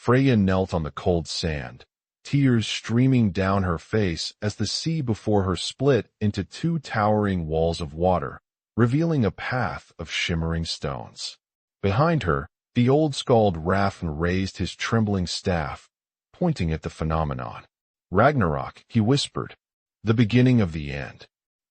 Freya knelt on the cold sand, tears streaming down her face as the sea before her split into two towering walls of water, revealing a path of shimmering stones. Behind her, the old Skald Rafn raised his trembling staff, pointing at the phenomenon. Ragnarök, he whispered, the beginning of the end.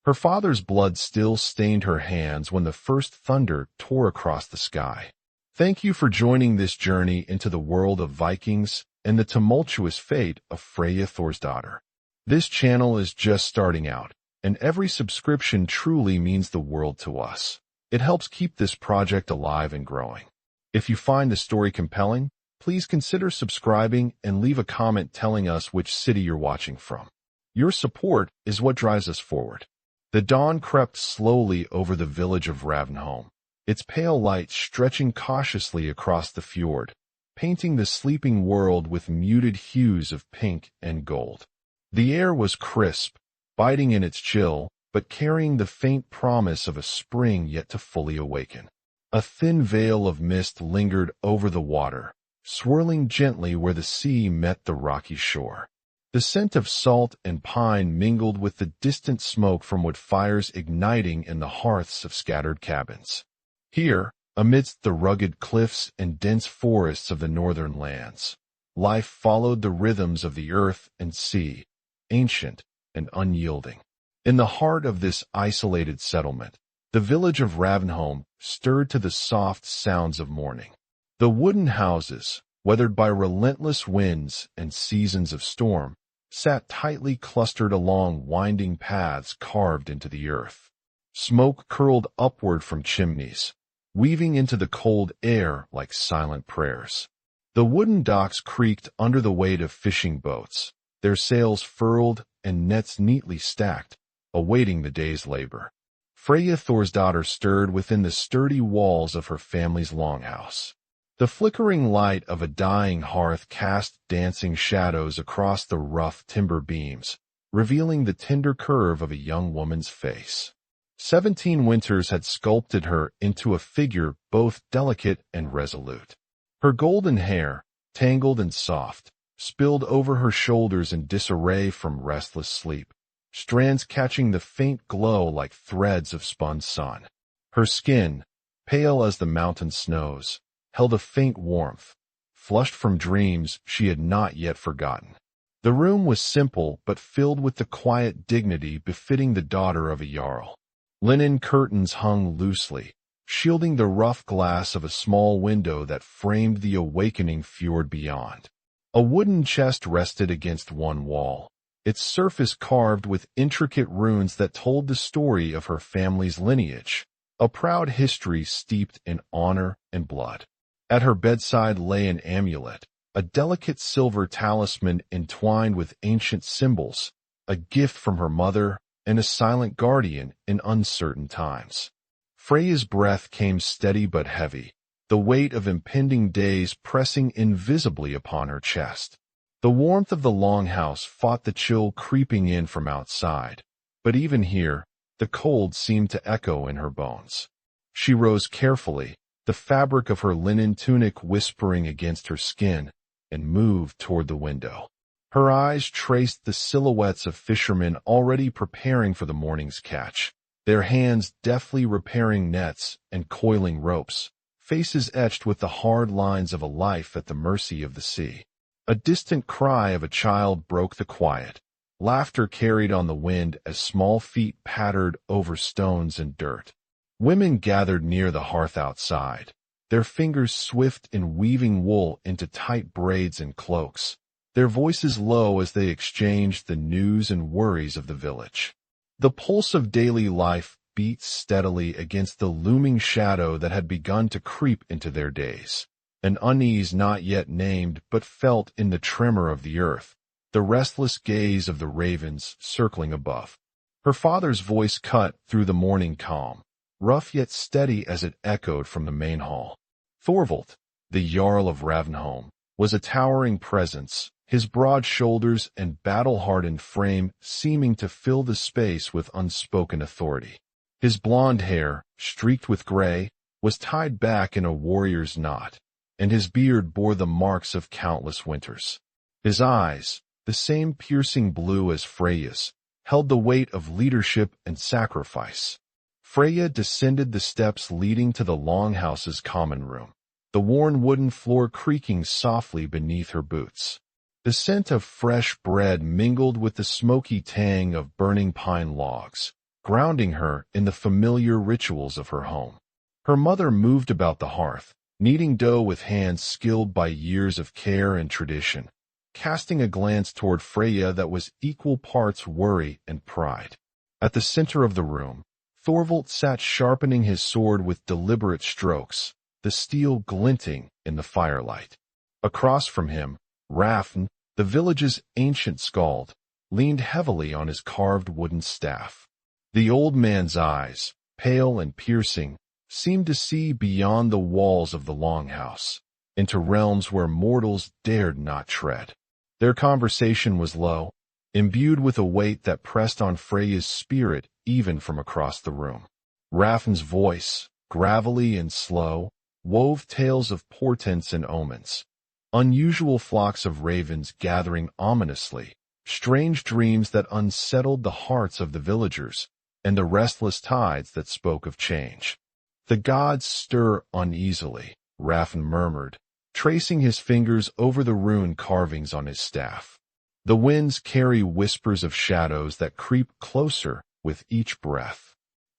Her father's blood still stained her hands when the first thunder tore across the sky. Thank you for joining this journey into the world of Vikings and the tumultuous fate of Freya Thorsdóttir. This channel is just starting out, and every subscription truly means the world to us. It helps keep this project alive and growing. If you find the story compelling, please consider subscribing and leave a comment telling us which city you're watching from. Your support is what drives us forward. The dawn crept slowly over the village of Ravnholm, its pale light stretching cautiously across the fjord, painting the sleeping world with muted hues of pink and gold. The air was crisp, biting in its chill, but carrying the faint promise of a spring yet to fully awaken. A thin veil of mist lingered over the water, swirling gently where the sea met the rocky shore. The scent of salt and pine mingled with the distant smoke from wood fires igniting in the hearths of scattered cabins. Here, amidst the rugged cliffs and dense forests of the northern lands, life followed the rhythms of the earth and sea, ancient and unyielding. In the heart of this isolated settlement, the village of Ravnholm stirred to the soft sounds of morning. The wooden houses, weathered by relentless winds and seasons of storm, sat tightly clustered along winding paths carved into the earth. Smoke curled upward from chimneys, weaving into the cold air like silent prayers. The wooden docks creaked under the weight of fishing boats, their sails furled and nets neatly stacked, awaiting the day's labor. Freya Thorsdóttir stirred within the sturdy walls of her family's longhouse. The flickering light of a dying hearth cast dancing shadows across the rough timber beams, revealing the tender curve of a young woman's face. 17 winters had sculpted her into a figure both delicate and resolute. Her golden hair, tangled and soft, spilled over her shoulders in disarray from restless sleep, strands catching the faint glow like threads of spun sun. Her skin, pale as the mountain snows, held a faint warmth, flushed from dreams she had not yet forgotten. The room was simple but filled with the quiet dignity befitting the daughter of a jarl. Linen curtains hung loosely, shielding the rough glass of a small window that framed the awakening fjord beyond. A wooden chest rested against one wall, its surface carved with intricate runes that told the story of her family's lineage, a proud history steeped in honor and blood. At her bedside lay an amulet, a delicate silver talisman entwined with ancient symbols, a gift from her mother and a silent guardian in uncertain times. Freya's breath came steady but heavy, the weight of impending days pressing invisibly upon her chest. The warmth of the longhouse fought the chill creeping in from outside, but even here, the cold seemed to echo in her bones. She rose carefully, the fabric of her linen tunic whispering against her skin, and moved toward the window. Her eyes traced the silhouettes of fishermen already preparing for the morning's catch, their hands deftly repairing nets and coiling ropes, faces etched with the hard lines of a life at the mercy of the sea. A distant cry of a child broke the quiet, laughter carried on the wind as small feet pattered over stones and dirt. Women gathered near the hearth outside, their fingers swift in weaving wool into tight braids and cloaks, their voices low as they exchanged the news and worries of the village. The pulse of daily life beat steadily against the looming shadow that had begun to creep into their days, an unease not yet named but felt in the tremor of the earth, the restless gaze of the ravens circling above. Her father's voice cut through the morning calm, rough yet steady as it echoed from the main hall. Thorvald, the jarl of Ravnholm, was a towering presence, his broad shoulders and battle-hardened frame seeming to fill the space with unspoken authority. His blonde hair, streaked with gray, was tied back in a warrior's knot, and his beard bore the marks of countless winters. His eyes, the same piercing blue as Freya's, held the weight of leadership and sacrifice. Freya descended the steps leading to the longhouse's common room, the worn wooden floor creaking softly beneath her boots. The scent of fresh bread mingled with the smoky tang of burning pine logs, grounding her in the familiar rituals of her home. Her mother moved about the hearth, kneading dough with hands skilled by years of care and tradition, casting a glance toward Freya that was equal parts worry and pride. At the center of the room, Thorvald sat sharpening his sword with deliberate strokes, the steel glinting in the firelight. Across from him, Rafn, the village's ancient Skald, leaned heavily on his carved wooden staff. The old man's eyes, pale and piercing, seemed to see beyond the walls of the longhouse, into realms where mortals dared not tread. Their conversation was low, imbued with a weight that pressed on Freya's spirit even from across the room. Rafn's voice, gravelly and slow, wove tales of portents and omens. Unusual flocks of ravens gathering ominously, strange dreams that unsettled the hearts of the villagers, and the restless tides that spoke of change. The gods stir uneasily, Rafn murmured, tracing his fingers over the rune carvings on his staff. The winds carry whispers of shadows that creep closer with each breath.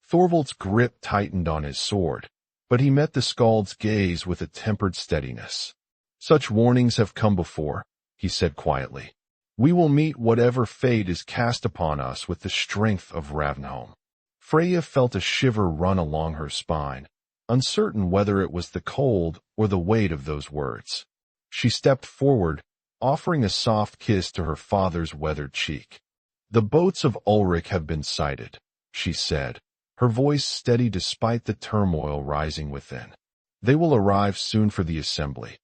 Thorvald's grip tightened on his sword, but he met the Skald's gaze with a tempered steadiness. Such warnings have come before, he said quietly. We will meet whatever fate is cast upon us with the strength of Ravnholm. Freya felt a shiver run along her spine, uncertain whether it was the cold or the weight of those words. She stepped forward, offering a soft kiss to her father's weathered cheek. The boats of Ulrich have been sighted, she said, her voice steady despite the turmoil rising within. They will arrive soon for the assembly.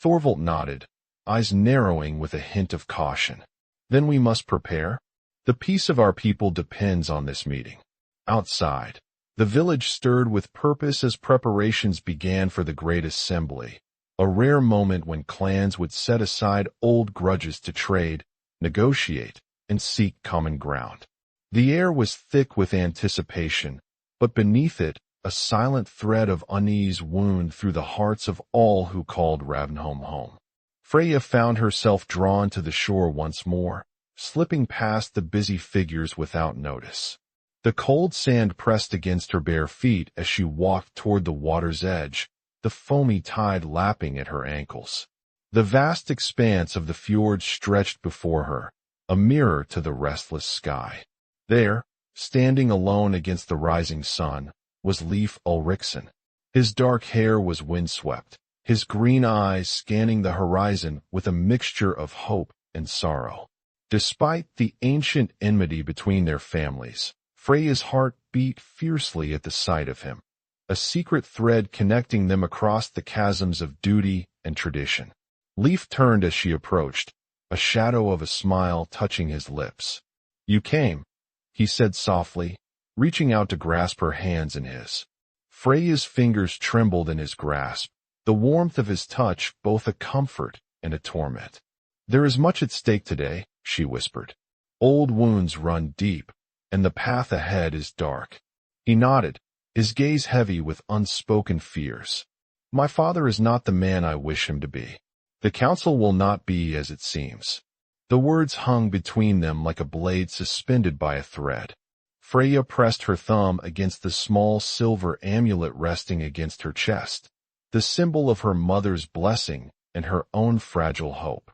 Thorvald nodded, eyes narrowing with a hint of caution. Then we must prepare? The peace of our people depends on this meeting. Outside, the village stirred with purpose as preparations began for the great assembly, a rare moment when clans would set aside old grudges to trade, negotiate, and seek common ground. The air was thick with anticipation, but beneath it, a silent thread of unease wound through the hearts of all who called Ravnholm home. Freya found herself drawn to the shore once more, slipping past the busy figures without notice. The cold sand pressed against her bare feet as she walked toward the water's edge, the foamy tide lapping at her ankles. The vast expanse of the fjord stretched before her, a mirror to the restless sky. There, standing alone against the rising sun, was Leif Ulrichson. His dark hair was windswept, his green eyes scanning the horizon with a mixture of hope and sorrow. Despite the ancient enmity between their families, Freya's heart beat fiercely at the sight of him, a secret thread connecting them across the chasms of duty and tradition. Leif turned as she approached, a shadow of a smile touching his lips. You came, he said softly, reaching out to grasp her hands in his. Freya's fingers trembled in his grasp, the warmth of his touch both a comfort and a torment. There is much at stake today, she whispered. Old wounds run deep, and the path ahead is dark. He nodded, his gaze heavy with unspoken fears. My father is not the man I wish him to be. The council will not be as it seems. The words hung between them like a blade suspended by a thread. Freya pressed her thumb against the small silver amulet resting against her chest, the symbol of her mother's blessing and her own fragile hope.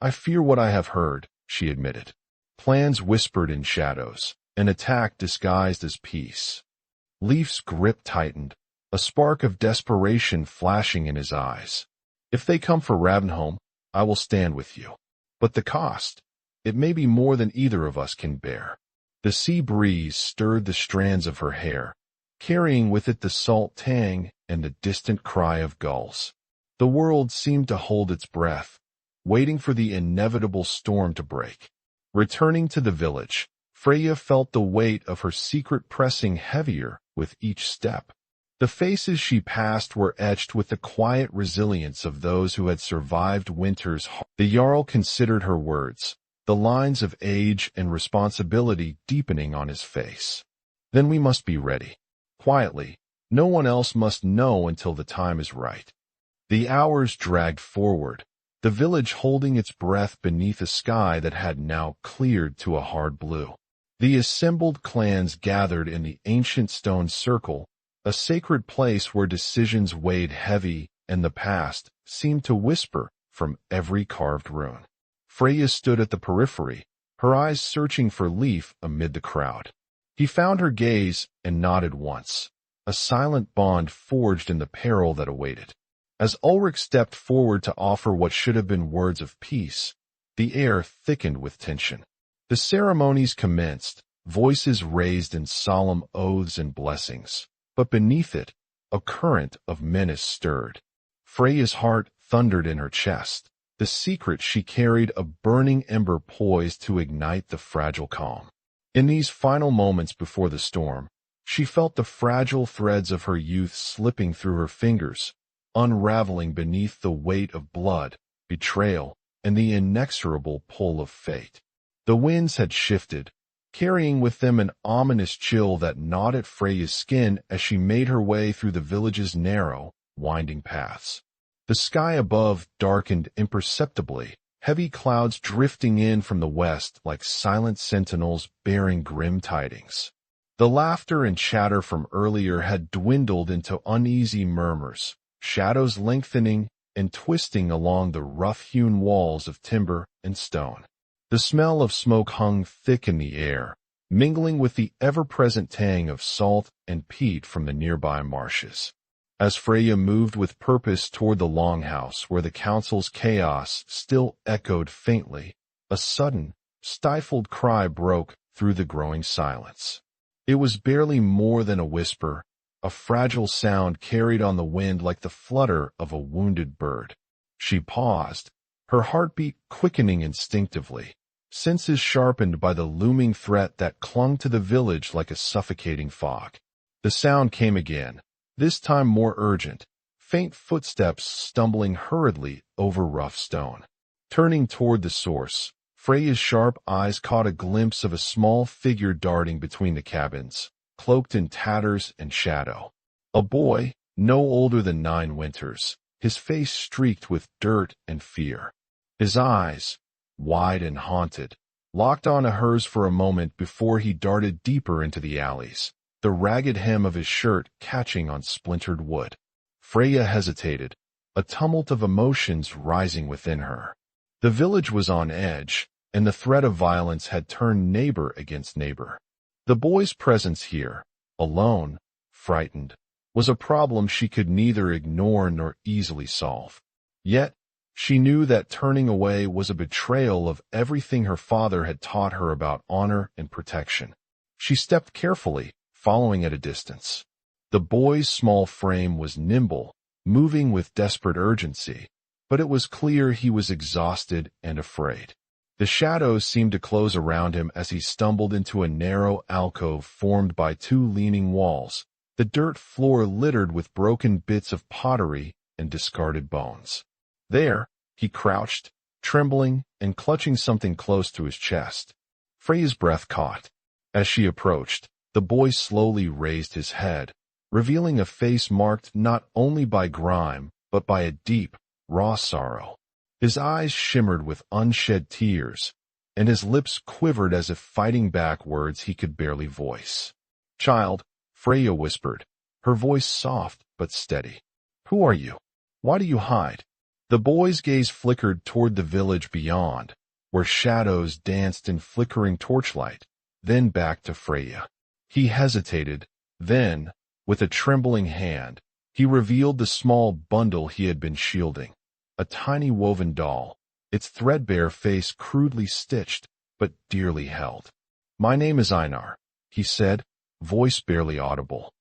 I fear what I have heard, she admitted. Plans whispered in shadows, an attack disguised as peace. Leif's grip tightened, a spark of desperation flashing in his eyes. If they come for Ravnholm, I will stand with you. But the cost, it may be more than either of us can bear. The sea breeze stirred the strands of her hair, carrying with it the salt tang and the distant cry of gulls. The world seemed to hold its breath, waiting for the inevitable storm to break. Returning to the village, Freya felt the weight of her secret pressing heavier with each step. The faces she passed were etched with the quiet resilience of those who had survived winter's harm. The jarl considered her words, the lines of age and responsibility deepening on his face. Then we must be ready. Quietly, no one else must know until the time is right. The hours dragged forward, the village holding its breath beneath a sky that had now cleared to a hard blue. The assembled clans gathered in the ancient stone circle, a sacred place where decisions weighed heavy and the past seemed to whisper from every carved rune. Freya stood at the periphery, her eyes searching for Leif amid the crowd. He found her gaze and nodded once, a silent bond forged in the peril that awaited. As Ulrich stepped forward to offer what should have been words of peace, the air thickened with tension. The ceremonies commenced, voices raised in solemn oaths and blessings, but beneath it, a current of menace stirred. Freya's heart thundered in her chest, the secret she carried a burning ember poised to ignite the fragile calm. In these final moments before the storm, she felt the fragile threads of her youth slipping through her fingers, unraveling beneath the weight of blood, betrayal, and the inexorable pull of fate. The winds had shifted, carrying with them an ominous chill that gnawed at Freya's skin as she made her way through the village's narrow, winding paths. The sky above darkened imperceptibly, heavy clouds drifting in from the west like silent sentinels bearing grim tidings. The laughter and chatter from earlier had dwindled into uneasy murmurs, shadows lengthening and twisting along the rough-hewn walls of timber and stone. The smell of smoke hung thick in the air, mingling with the ever-present tang of salt and peat from the nearby marshes. As Freya moved with purpose toward the longhouse where the council's chaos still echoed faintly, a sudden, stifled cry broke through the growing silence. It was barely more than a whisper, a fragile sound carried on the wind like the flutter of a wounded bird. She paused, her heartbeat quickening instinctively, senses sharpened by the looming threat that clung to the village like a suffocating fog. The sound came again, this time more urgent, faint footsteps stumbling hurriedly over rough stone. Turning toward the source, Freya's sharp eyes caught a glimpse of a small figure darting between the cabins, cloaked in tatters and shadow. A boy, no older than 9 winters, his face streaked with dirt and fear. His eyes, wide and haunted, locked onto hers for a moment before he darted deeper into the alleys, the ragged hem of his shirt catching on splintered wood. Freya hesitated, a tumult of emotions rising within her. The village was on edge, and the threat of violence had turned neighbor against neighbor. The boy's presence here, alone, frightened, was a problem she could neither ignore nor easily solve. Yet, she knew that turning away was a betrayal of everything her father had taught her about honor and protection. She stepped carefully, following at a distance. The boy's small frame was nimble, moving with desperate urgency, but it was clear he was exhausted and afraid. The shadows seemed to close around him as he stumbled into a narrow alcove formed by 2 leaning walls, the dirt floor littered with broken bits of pottery and discarded bones. There, he crouched, trembling and clutching something close to his chest. Freya's breath caught. As she approached, the boy slowly raised his head, revealing a face marked not only by grime, but by a deep, raw sorrow. His eyes shimmered with unshed tears, and his lips quivered as if fighting back words he could barely voice. "Child," Freya whispered, her voice soft but steady. "Who are you? Why do you hide?" The boy's gaze flickered toward the village beyond, where shadows danced in flickering torchlight, then back to Freya. He hesitated, then, with a trembling hand, he revealed the small bundle he had been shielding. A tiny woven doll, its threadbare face crudely stitched, but dearly held. "My name is Einar," he said, voice barely audible.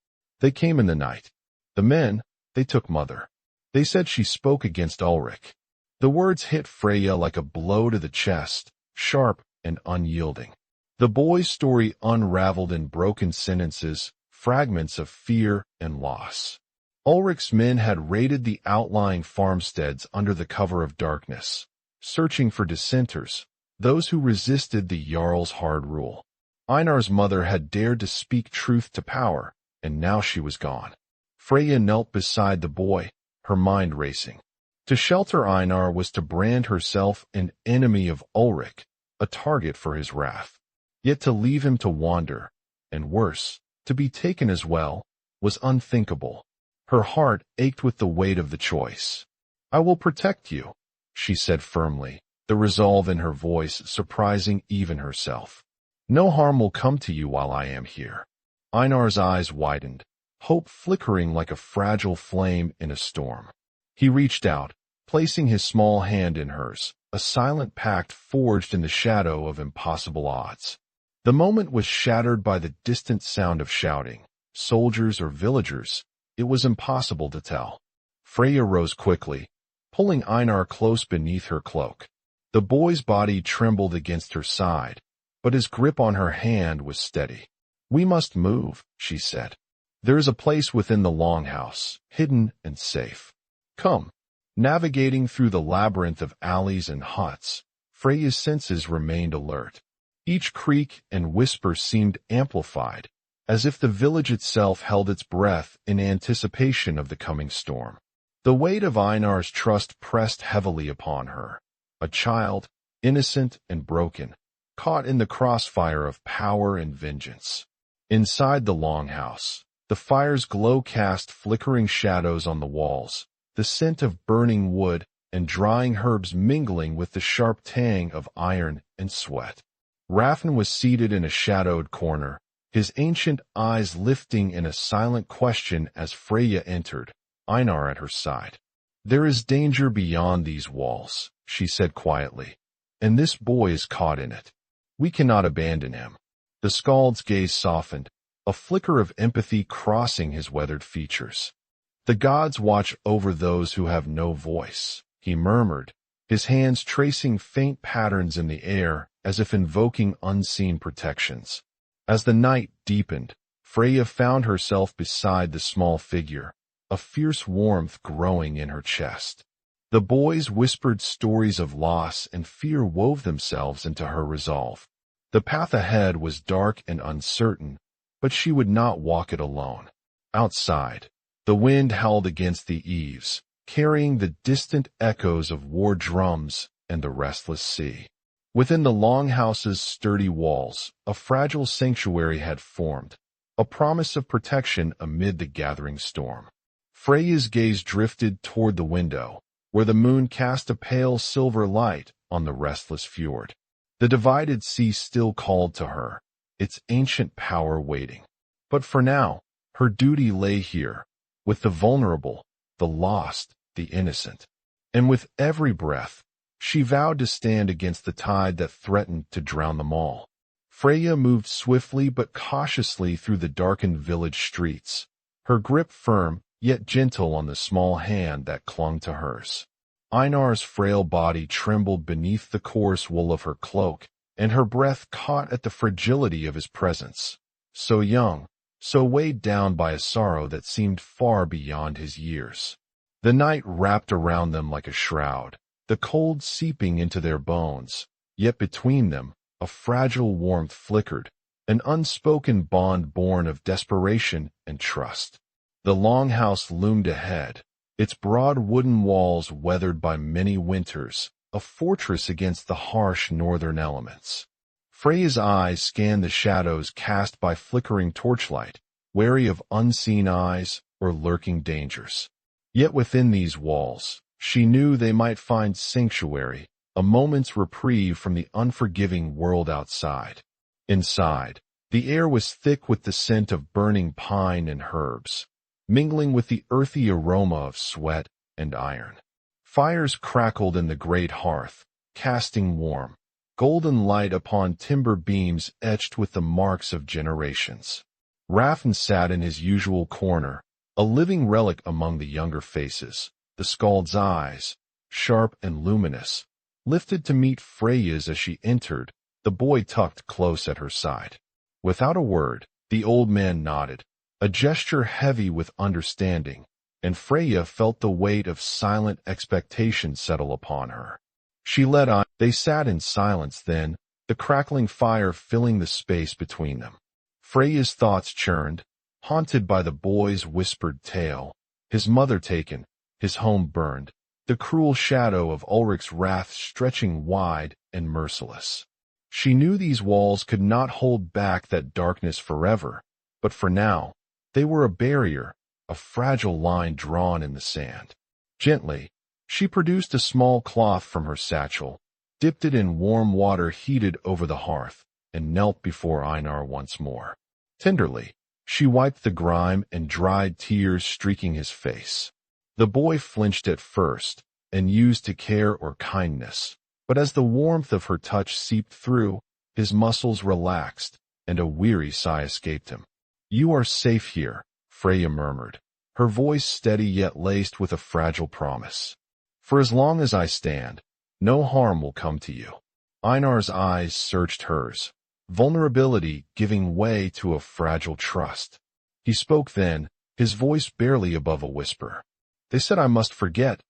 "They came in the night. The men, they took mother. They said she spoke against Ulrich." The words hit Freya like a blow to the chest, sharp and unyielding. The boy's story unraveled in broken sentences, fragments of fear and loss. Ulrich's men had raided the outlying farmsteads under the cover of darkness, searching for dissenters, those who resisted the jarl's hard rule. Einar's mother had dared to speak truth to power, and now she was gone. Freya knelt beside the boy, her mind racing. To shelter Einar was to brand herself an enemy of Ulrich, a target for his wrath. Yet to leave him to wander, and worse, to be taken as well, was unthinkable. Her heart ached with the weight of the choice. "I will protect you," she said firmly, the resolve in her voice surprising even herself. "No harm will come to you while I am here." Einar's eyes widened, hope flickering like a fragile flame in a storm. He reached out, placing his small hand in hers, a silent pact forged in the shadow of impossible odds. The moment was shattered by the distant sound of shouting, soldiers or villagers. It was impossible to tell. Freya rose quickly, pulling Einar close beneath her cloak. The boy's body trembled against her side, but his grip on her hand was steady. "We must move," she said. "There is a place within the longhouse, hidden and safe. Come." Navigating through the labyrinth of alleys and huts, Freya's senses remained alert. Each creak and whisper seemed amplified, as if the village itself held its breath in anticipation of the coming storm. The weight of Einar's trust pressed heavily upon her. A child, innocent and broken, caught in the crossfire of power and vengeance. Inside the longhouse, the fire's glow cast flickering shadows on the walls, the scent of burning wood and drying herbs mingling with the sharp tang of iron and sweat. Rafn was seated in a shadowed corner, his ancient eyes lifting in a silent question as Freya entered, Einar at her side. "There is danger beyond these walls," she said quietly, "and this boy is caught in it. We cannot abandon him." The Skald's gaze softened, a flicker of empathy crossing his weathered features. "The gods watch over those who have no voice," he murmured, his hands tracing faint patterns in the air as if invoking unseen protections. As the night deepened, Freya found herself beside the small figure, a fierce warmth growing in her chest. The boy's whispered stories of loss and fear wove themselves into her resolve. The path ahead was dark and uncertain, but she would not walk it alone. Outside, the wind howled against the eaves, carrying the distant echoes of war drums and the restless sea. Within the longhouse's sturdy walls, a fragile sanctuary had formed, a promise of protection amid the gathering storm. Freya's gaze drifted toward the window, where the moon cast a pale silver light on the restless fjord. The divided sea still called to her, its ancient power waiting. But for now, her duty lay here, with the vulnerable, the lost, the innocent. And with every breath, she vowed to stand against the tide that threatened to drown them all. Freya moved swiftly but cautiously through the darkened village streets, her grip firm yet gentle on the small hand that clung to hers. Einar's frail body trembled beneath the coarse wool of her cloak, and her breath caught at the fragility of his presence. So young, so weighed down by a sorrow that seemed far beyond his years. The night wrapped around them like a shroud, the cold seeping into their bones, yet between them, a fragile warmth flickered, an unspoken bond born of desperation and trust. The longhouse loomed ahead, its broad wooden walls weathered by many winters, a fortress against the harsh northern elements. Freya's eyes scanned the shadows cast by flickering torchlight, wary of unseen eyes or lurking dangers. Yet within these walls, she knew they might find sanctuary, a moment's reprieve from the unforgiving world outside. Inside, the air was thick with the scent of burning pine and herbs, mingling with the earthy aroma of sweat and iron. Fires crackled in the great hearth, casting warm, golden light upon timber beams etched with the marks of generations. Rafn sat in his usual corner, a living relic among the younger faces, the Skald's eyes, sharp and luminous, lifted to meet Freya's as she entered, the boy tucked close at her side. Without a word, the old man nodded, a gesture heavy with understanding, and Freya felt the weight of silent expectation settle upon her. She let on. They sat in silence then, the crackling fire filling the space between them. Freya's thoughts churned, haunted by the boy's whispered tale, his mother taken, his home burned, the cruel shadow of Ulrich's wrath stretching wide and merciless. She knew these walls could not hold back that darkness forever, but for now, they were a barrier, a fragile line drawn in the sand. Gently, she produced a small cloth from her satchel, dipped it in warm water heated over the hearth, and knelt before Einar once more. Tenderly, she wiped the grime and dried tears streaking his face. The boy flinched at first, and used to care or kindness, but as the warmth of her touch seeped through, his muscles relaxed, and a weary sigh escaped him. "You are safe here," Freya murmured, her voice steady yet laced with a fragile promise. "For as long as I stand, no harm will come to you." Einar's eyes searched hers, vulnerability giving way to a fragile trust. He spoke then, his voice barely above a whisper. "They said I must forget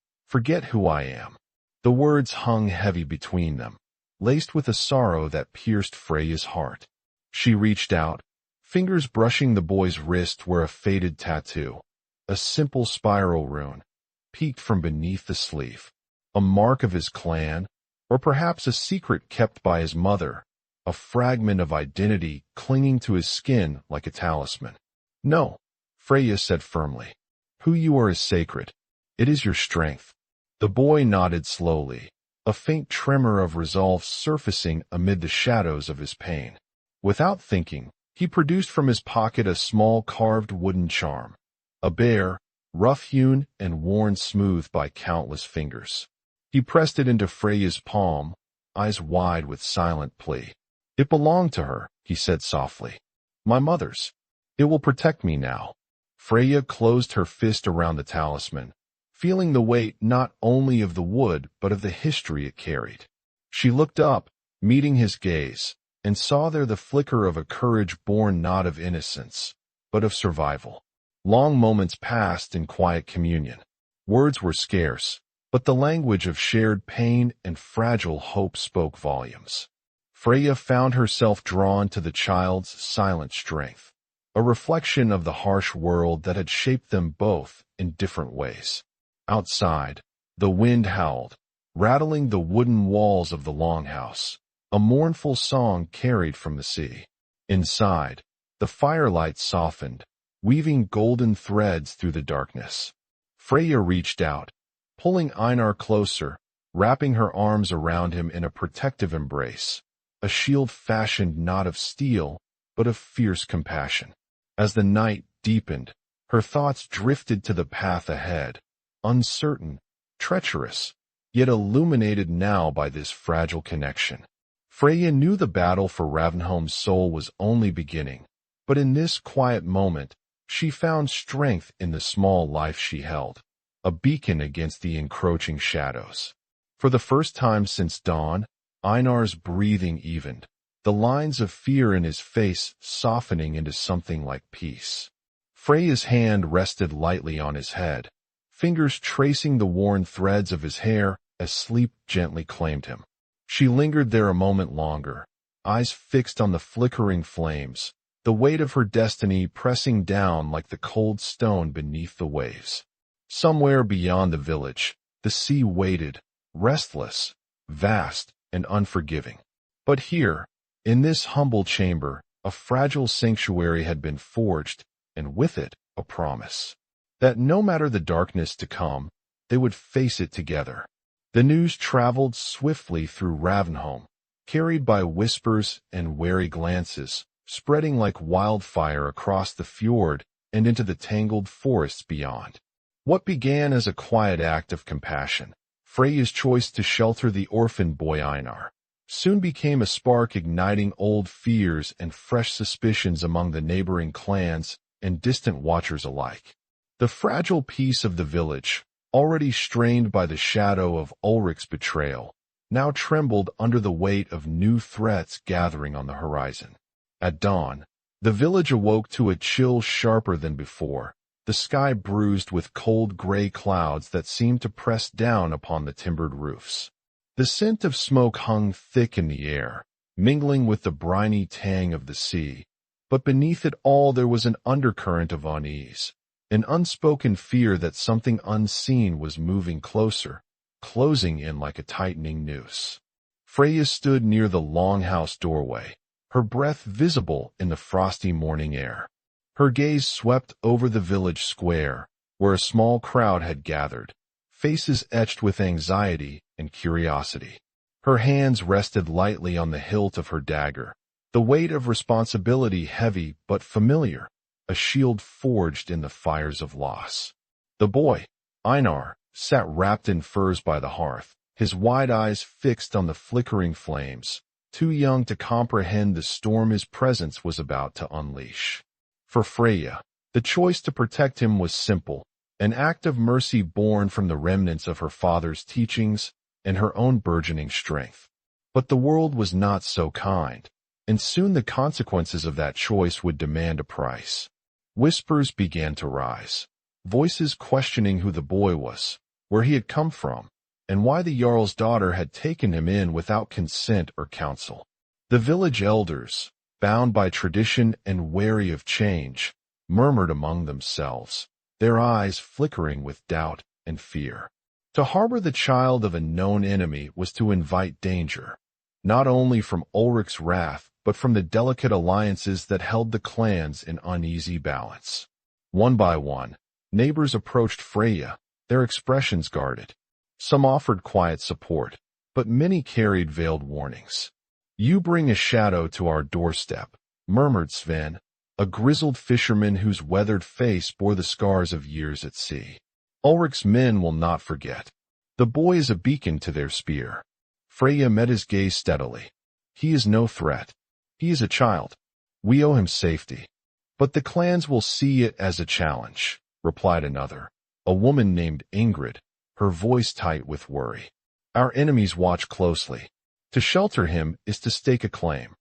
who I am." The words hung heavy between them, laced with a sorrow that pierced Freya's heart. She reached out, fingers brushing the boy's wrist where a faded tattoo, a simple spiral rune, peeked from beneath the sleeve. A mark of his clan, or perhaps a secret kept by his mother, a fragment of identity clinging to his skin like a talisman. "No," Freya said firmly. "Who you are is sacred. It is your strength." The boy nodded slowly, a faint tremor of resolve surfacing amid the shadows of his pain. Without thinking, he produced from his pocket a small carved wooden charm, a bare, rough-hewn and worn smooth by countless fingers. He pressed it into Freya's palm, eyes wide with silent plea. "It belonged to her," he said softly. "My mother's. It will protect me now." Freya closed her fist around the talisman, feeling the weight not only of the wood but of the history it carried. She looked up, meeting his gaze, and saw there the flicker of a courage born not of innocence, but of survival. Long moments passed in quiet communion. Words were scarce, but the language of shared pain and fragile hope spoke volumes. Freya found herself drawn to the child's silent strength, a reflection of the harsh world that had shaped them both in different ways. Outside, the wind howled, rattling the wooden walls of the longhouse, a mournful song carried from the sea. Inside, the firelight softened, weaving golden threads through the darkness. Freya reached out, pulling Einar closer, wrapping her arms around him in a protective embrace, a shield fashioned not of steel, but of fierce compassion. As the night deepened, her thoughts drifted to the path ahead, uncertain, treacherous, yet illuminated now by this fragile connection. Freya knew the battle for Ravenholm's soul was only beginning, but in this quiet moment, she found strength in the small life she held, a beacon against the encroaching shadows. For the first time since dawn, Einar's breathing evened, the lines of fear in his face softening into something like peace. Freya's hand rested lightly on his head, fingers tracing the worn threads of his hair as sleep gently claimed him. She lingered there a moment longer, eyes fixed on the flickering flames, the weight of her destiny pressing down like the cold stone beneath the waves. Somewhere beyond the village, the sea waited, restless, vast, and unforgiving. But here, in this humble chamber, a fragile sanctuary had been forged, and with it, a promise. That no matter the darkness to come, they would face it together. The news traveled swiftly through Ravenholm, carried by whispers and wary glances, spreading like wildfire across the fjord and into the tangled forests beyond. What began as a quiet act of compassion, Freya's choice to shelter the orphan boy Einar, soon became a spark igniting old fears and fresh suspicions among the neighboring clans and distant watchers alike. The fragile peace of the village, already strained by the shadow of Ulrich's betrayal, now trembled under the weight of new threats gathering on the horizon. At dawn, The village awoke to a chill sharper than before, the sky bruised with cold gray clouds that seemed to press down upon the timbered roofs. The scent of smoke hung thick in the air, mingling with the briny tang of the sea, but beneath it all there was an undercurrent of unease, an unspoken fear that something unseen was moving closer, closing in like a tightening noose. Freya stood near the longhouse doorway, her breath visible in the frosty morning air. Her gaze swept over the village square, where a small crowd had gathered, faces etched with anxiety and curiosity. Her hands rested lightly on the hilt of her dagger, the weight of responsibility heavy but familiar, a shield forged in the fires of loss. The boy, Einar, sat wrapped in furs by the hearth, his wide eyes fixed on the flickering flames, too young to comprehend the storm his presence was about to unleash. For Freya, the choice to protect him was simple, an act of mercy born from the remnants of her father's teachings and her own burgeoning strength. But the world was not so kind, and soon the consequences of that choice would demand a price. Whispers began to rise, voices questioning who the boy was, where he had come from, and why the jarl's daughter had taken him in without consent or counsel. The village elders, bound by tradition and wary of change, murmured among themselves, their eyes flickering with doubt and fear. To harbor the child of a known enemy was to invite danger, not only from Ulrich's wrath, but from the delicate alliances that held the clans in uneasy balance. One by one, neighbors approached Freya, their expressions guarded. Some offered quiet support, but many carried veiled warnings. "You bring a shadow to our doorstep," murmured Sven, a grizzled fisherman whose weathered face bore the scars of years at sea. "Ulrich's men will not forget. The boy is a beacon to their spear." Freya met his gaze steadily. "He is no threat. He is a child. We owe him safety. But the clans will see it as a challenge," replied another, a woman named Ingrid, her voice tight with worry. "Our enemies watch closely. To shelter him is to stake a claim,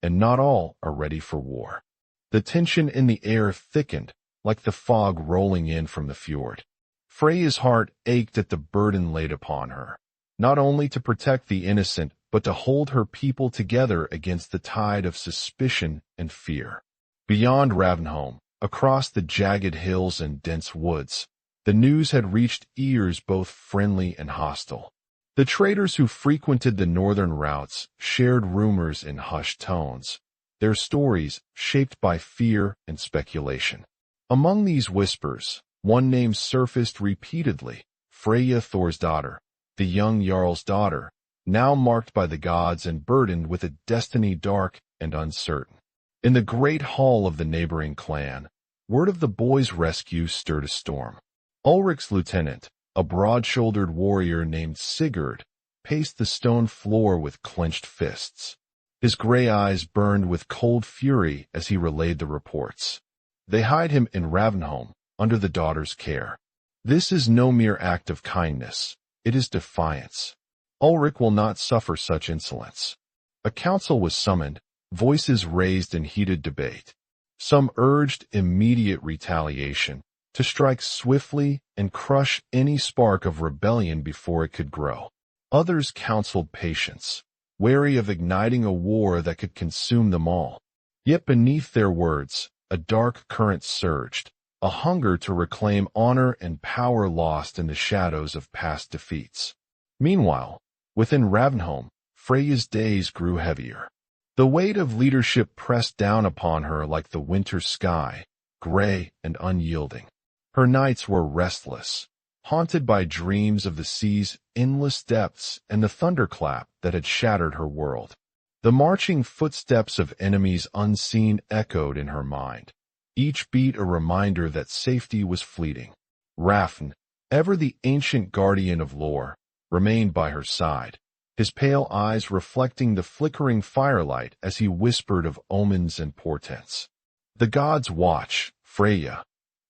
and not all are ready for war." The tension in the air thickened, like the fog rolling in from the fjord. Freya's heart ached at the burden laid upon her, not only to protect the innocent, but to hold her people together against the tide of suspicion and fear. Beyond Ravnholm, across the jagged hills and dense woods, the news had reached ears both friendly and hostile. The traders who frequented the northern routes shared rumors in hushed tones, their stories shaped by fear and speculation. Among these whispers, one name surfaced repeatedly: Freya Thorsdóttir, the young jarl's daughter, now marked by the gods and burdened with a destiny dark and uncertain. In the great hall of the neighboring clan, word of the boy's rescue stirred a storm. Ulrich's lieutenant, a broad-shouldered warrior named Sigurd, paced the stone floor with clenched fists. His gray eyes burned with cold fury as he relayed the reports. "They hide him in Ravnholm, under the daughter's care. This is no mere act of kindness. It is defiance. Ulrich will not suffer such insolence." A council was summoned, voices raised in heated debate. Some urged immediate retaliation, to strike swiftly and crush any spark of rebellion before it could grow. Others counseled patience, wary of igniting a war that could consume them all. Yet beneath their words, a dark current surged, a hunger to reclaim honor and power lost in the shadows of past defeats. Meanwhile, within Ravnholm, Freya's days grew heavier. The weight of leadership pressed down upon her like the winter sky, gray and unyielding. Her nights were restless, haunted by dreams of the sea's endless depths and the thunderclap that had shattered her world. The marching footsteps of enemies unseen echoed in her mind, each beat a reminder that safety was fleeting. Rafn, ever the ancient guardian of lore, remained by her side, his pale eyes reflecting the flickering firelight as he whispered of omens and portents. "The gods watch, Freya,"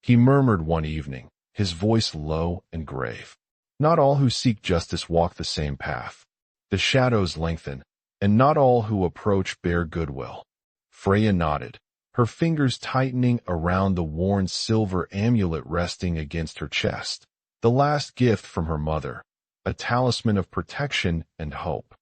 he murmured one evening, his voice low and grave. "Not all who seek justice walk the same path. The shadows lengthen, and not all who approach bear goodwill." Freya nodded, her fingers tightening around the worn silver amulet resting against her chest, the last gift from her mother, a talisman of protection and hope.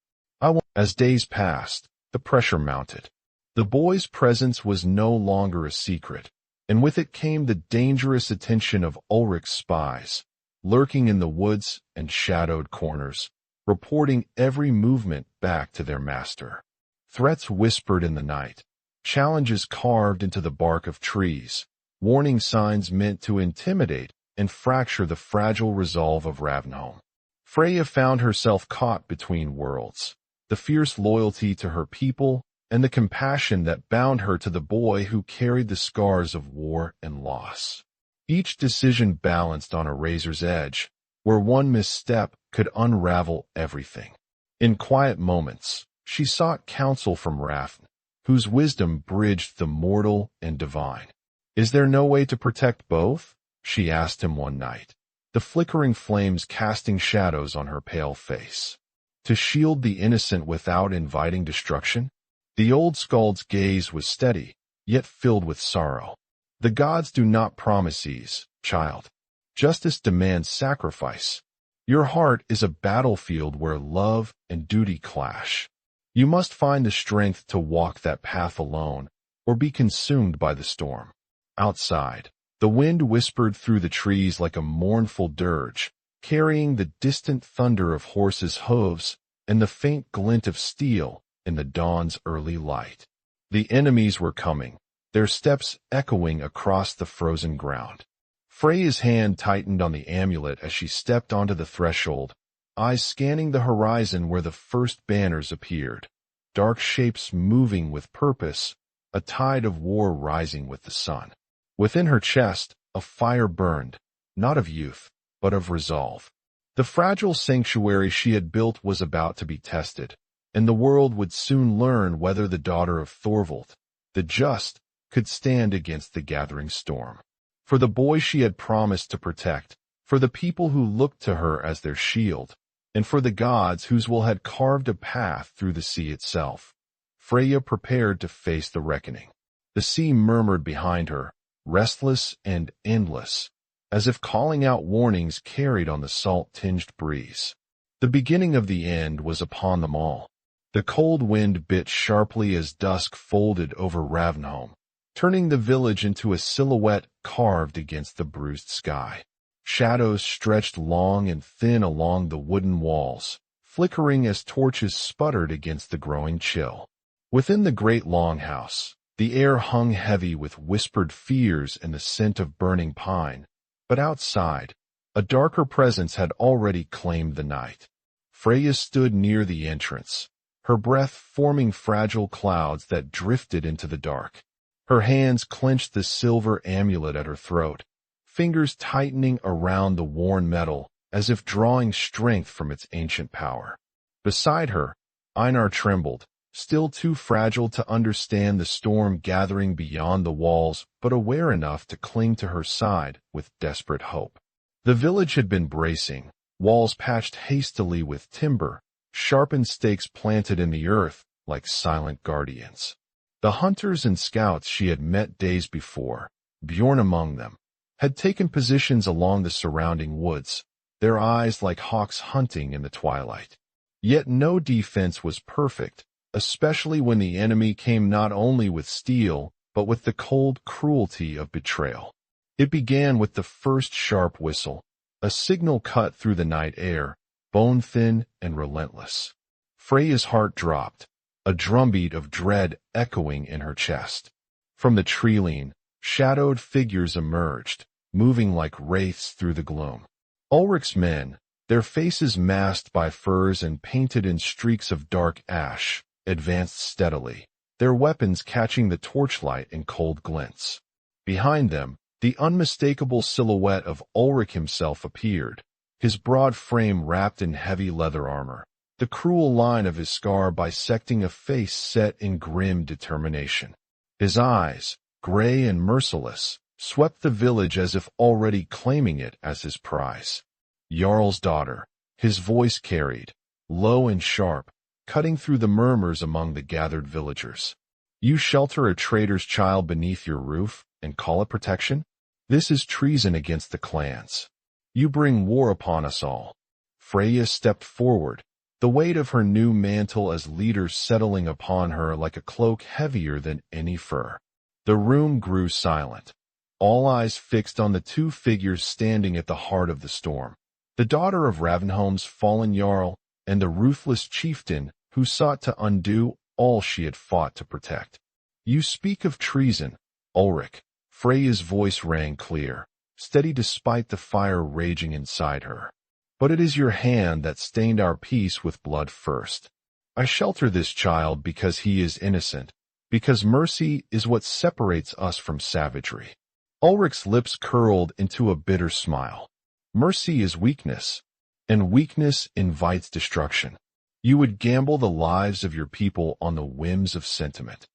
As days passed, the pressure mounted. The boy's presence was no longer a secret, and with it came the dangerous attention of Ulrich's spies, lurking in the woods and shadowed corners, reporting every movement back to their master. Threats whispered in the night, challenges carved into the bark of trees, warning signs meant to intimidate and fracture the fragile resolve of Ravnholm. Freya found herself caught between worlds, the fierce loyalty to her people and the compassion that bound her to the boy who carried the scars of war and loss. Each decision balanced on a razor's edge, where one misstep could unravel everything. In quiet moments, she sought counsel from Rafn, whose wisdom bridged the mortal and divine. "Is there no way to protect both?" she asked him one night, the flickering flames casting shadows on her pale face. "To shield the innocent without inviting destruction?" The old Skald's gaze was steady, yet filled with sorrow. "The gods do not promise ease, child. Justice demands sacrifice. Your heart is a battlefield where love and duty clash. You must find the strength to walk that path alone, or be consumed by the storm." Outside, the wind whispered through the trees like a mournful dirge, carrying the distant thunder of horses' hooves and the faint glint of steel in the dawn's early light. The enemies were coming, their steps echoing across the frozen ground. Freya's hand tightened on the amulet as she stepped onto the threshold, eyes scanning the horizon where the first banners appeared, dark shapes moving with purpose, a tide of war rising with the sun. Within her chest, a fire burned, not of youth, but of resolve. The fragile sanctuary she had built was about to be tested, and the world would soon learn whether the daughter of Thorvald, the just, could stand against the gathering storm. For the boy she had promised to protect, for the people who looked to her as their shield, and for the gods whose will had carved a path through the sea itself, Freya prepared to face the reckoning. The sea murmured behind her, restless and endless, as if calling out warnings carried on the salt-tinged breeze. The beginning of the end was upon them all. The cold wind bit sharply as dusk folded over Ravnholm, turning the village into a silhouette carved against the bruised sky. Shadows stretched long and thin along the wooden walls, flickering as torches sputtered against the growing chill. Within the great longhouse, the air hung heavy with whispered fears and the scent of burning pine, but outside, a darker presence had already claimed the night. Freya stood near the entrance, her breath forming fragile clouds that drifted into the dark. Her hands clenched the silver amulet at her throat, fingers tightening around the worn metal as if drawing strength from its ancient power. Beside her, Einar trembled, still too fragile to understand the storm gathering beyond the walls, but aware enough to cling to her side with desperate hope. The village had been bracing, walls patched hastily with timber, sharpened stakes planted in the earth like silent guardians. The hunters and scouts she had met days before, Bjorn among them, had taken positions along the surrounding woods, their eyes like hawks hunting in the twilight. Yet no defense was perfect, especially when the enemy came not only with steel, but with the cold cruelty of betrayal. It began with the first sharp whistle, a signal cut through the night air, bone-thin and relentless. Freya's heart dropped, a drumbeat of dread echoing in her chest. From the tree-line, shadowed figures emerged, moving like wraiths through the gloom. Ulrich's men, their faces masked by furs and painted in streaks of dark ash, advanced steadily, their weapons catching the torchlight in cold glints. Behind them, the unmistakable silhouette of Ulrich himself appeared, his broad frame wrapped in heavy leather armor, the cruel line of his scar bisecting a face set in grim determination. His eyes, gray and merciless, swept the village as if already claiming it as his prize. Jarl's daughter, his voice carried, low and sharp, cutting through the murmurs among the gathered villagers. You shelter a traitor's child beneath your roof and call it protection? This is treason against the clans. You bring war upon us all. Freya stepped forward, the weight of her new mantle as leader settling upon her like a cloak heavier than any fur. The room grew silent, all eyes fixed on the two figures standing at the heart of the storm, the daughter of Ravenholm's fallen jarl and the ruthless chieftain who sought to undo all she had fought to protect. You speak of treason, Ulrich. Freya's voice rang clear, steady despite the fire raging inside her. But it is your hand that stained our peace with blood first. I shelter this child because he is innocent, because mercy is what separates us from savagery. Ulrich's lips curled into a bitter smile. Mercy is weakness, and weakness invites destruction. You would gamble the lives of your people on the whims of sentiment.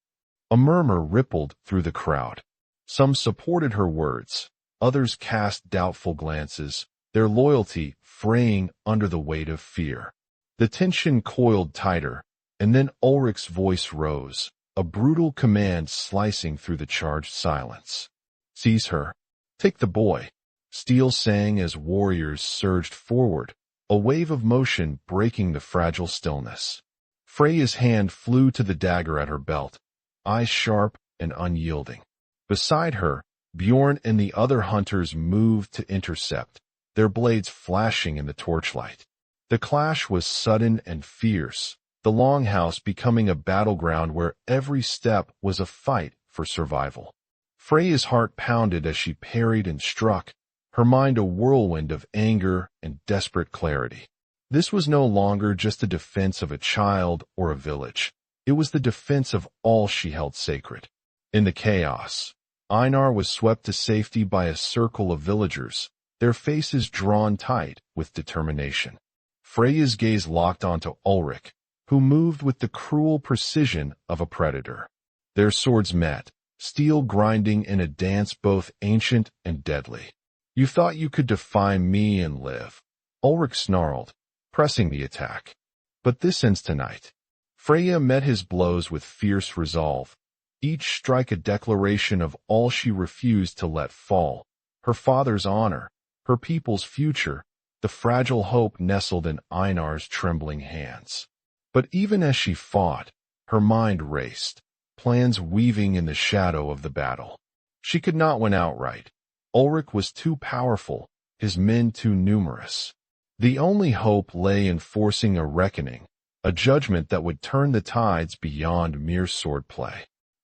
A murmur rippled through the crowd. Some supported her words, others cast doubtful glances, their loyalty fraying under the weight of fear. The tension coiled tighter, and then Ulrich's voice rose, a brutal command slicing through the charged silence. Seize her. Take the boy. Steel sang as warriors surged forward, a wave of motion breaking the fragile stillness. Freya's hand flew to the dagger at her belt, eyes sharp and unyielding. Beside her, Bjorn and the other hunters moved to intercept, their blades flashing in the torchlight. The clash was sudden and fierce, the longhouse becoming a battleground where every step was a fight for survival. Freya's heart pounded as she parried and struck, her mind a whirlwind of anger and desperate clarity. This was no longer just the defense of a child or a village. It was the defense of all she held sacred. In the chaos, Einar was swept to safety by a circle of villagers, their faces drawn tight with determination. Freya's gaze locked onto Ulrich, who moved with the cruel precision of a predator. Their swords met, steel grinding in a dance both ancient and deadly. You thought you could defy me and live, Ulrich snarled, pressing the attack. But this ends tonight. Freya met his blows with fierce resolve, each strike a declaration of all she refused to let fall, her father's honor, her people's future, the fragile hope nestled in Einar's trembling hands. But even as she fought, her mind raced, plans weaving in the shadow of the battle. She could not win outright. Ulrich was too powerful, his men too numerous. The only hope lay in forcing a reckoning, a judgment that would turn the tides beyond mere swordplay.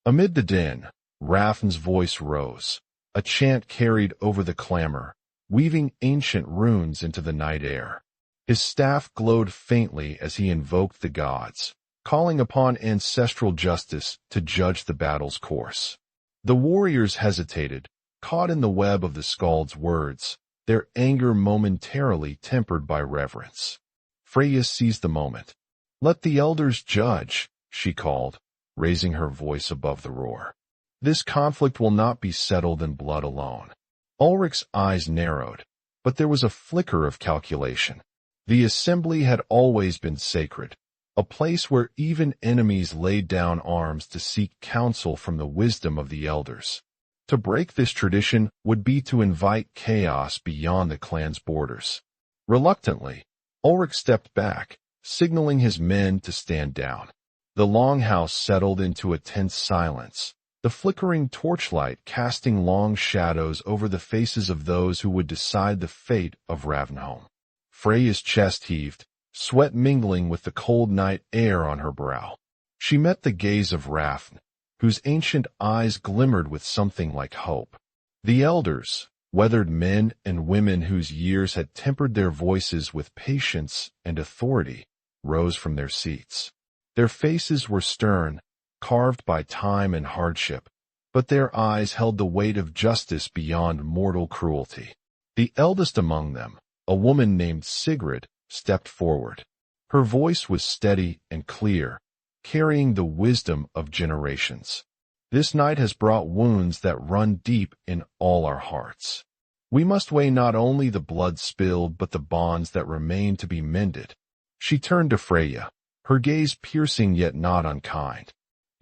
Amid the din, Rafn's voice rose, a chant carried over the clamor, weaving ancient runes into the night air. His staff glowed faintly as he invoked the gods, calling upon ancestral justice to judge the battle's course. The warriors hesitated, caught in the web of the Skald's words, their anger momentarily tempered by reverence. Freya seized the moment. "Let the elders judge," she called, raising her voice above the roar. "This conflict will not be settled in blood alone." Ulrich's eyes narrowed, but there was a flicker of calculation. The assembly had always been sacred, a place where even enemies laid down arms to seek counsel from the wisdom of the elders. To break this tradition would be to invite chaos beyond the clan's borders. Reluctantly, Ulrich stepped back, signaling his men to stand down. The longhouse settled into a tense silence, the flickering torchlight casting long shadows over the faces of those who would decide the fate of Ravenholm. Freya's chest heaved, sweat mingling with the cold night air on her brow. She met the gaze of Rafn, whose ancient eyes glimmered with something like hope. The elders, weathered men and women whose years had tempered their voices with patience and authority, rose from their seats. Their faces were stern, carved by time and hardship, but their eyes held the weight of justice beyond mortal cruelty. The eldest among them, a woman named Sigrid, stepped forward. Her voice was steady and clear, carrying the wisdom of generations. "This night has brought wounds that run deep in all our hearts. We must weigh not only the blood spilled but the bonds that remain to be mended." She turned to Freya, her gaze piercing yet not unkind.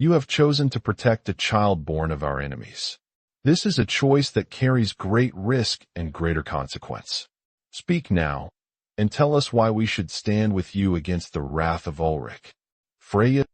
You have chosen to protect the child born of our enemies. This is a choice that carries great risk and greater consequence. Speak now, and tell us why we should stand with you against the wrath of Ulrich."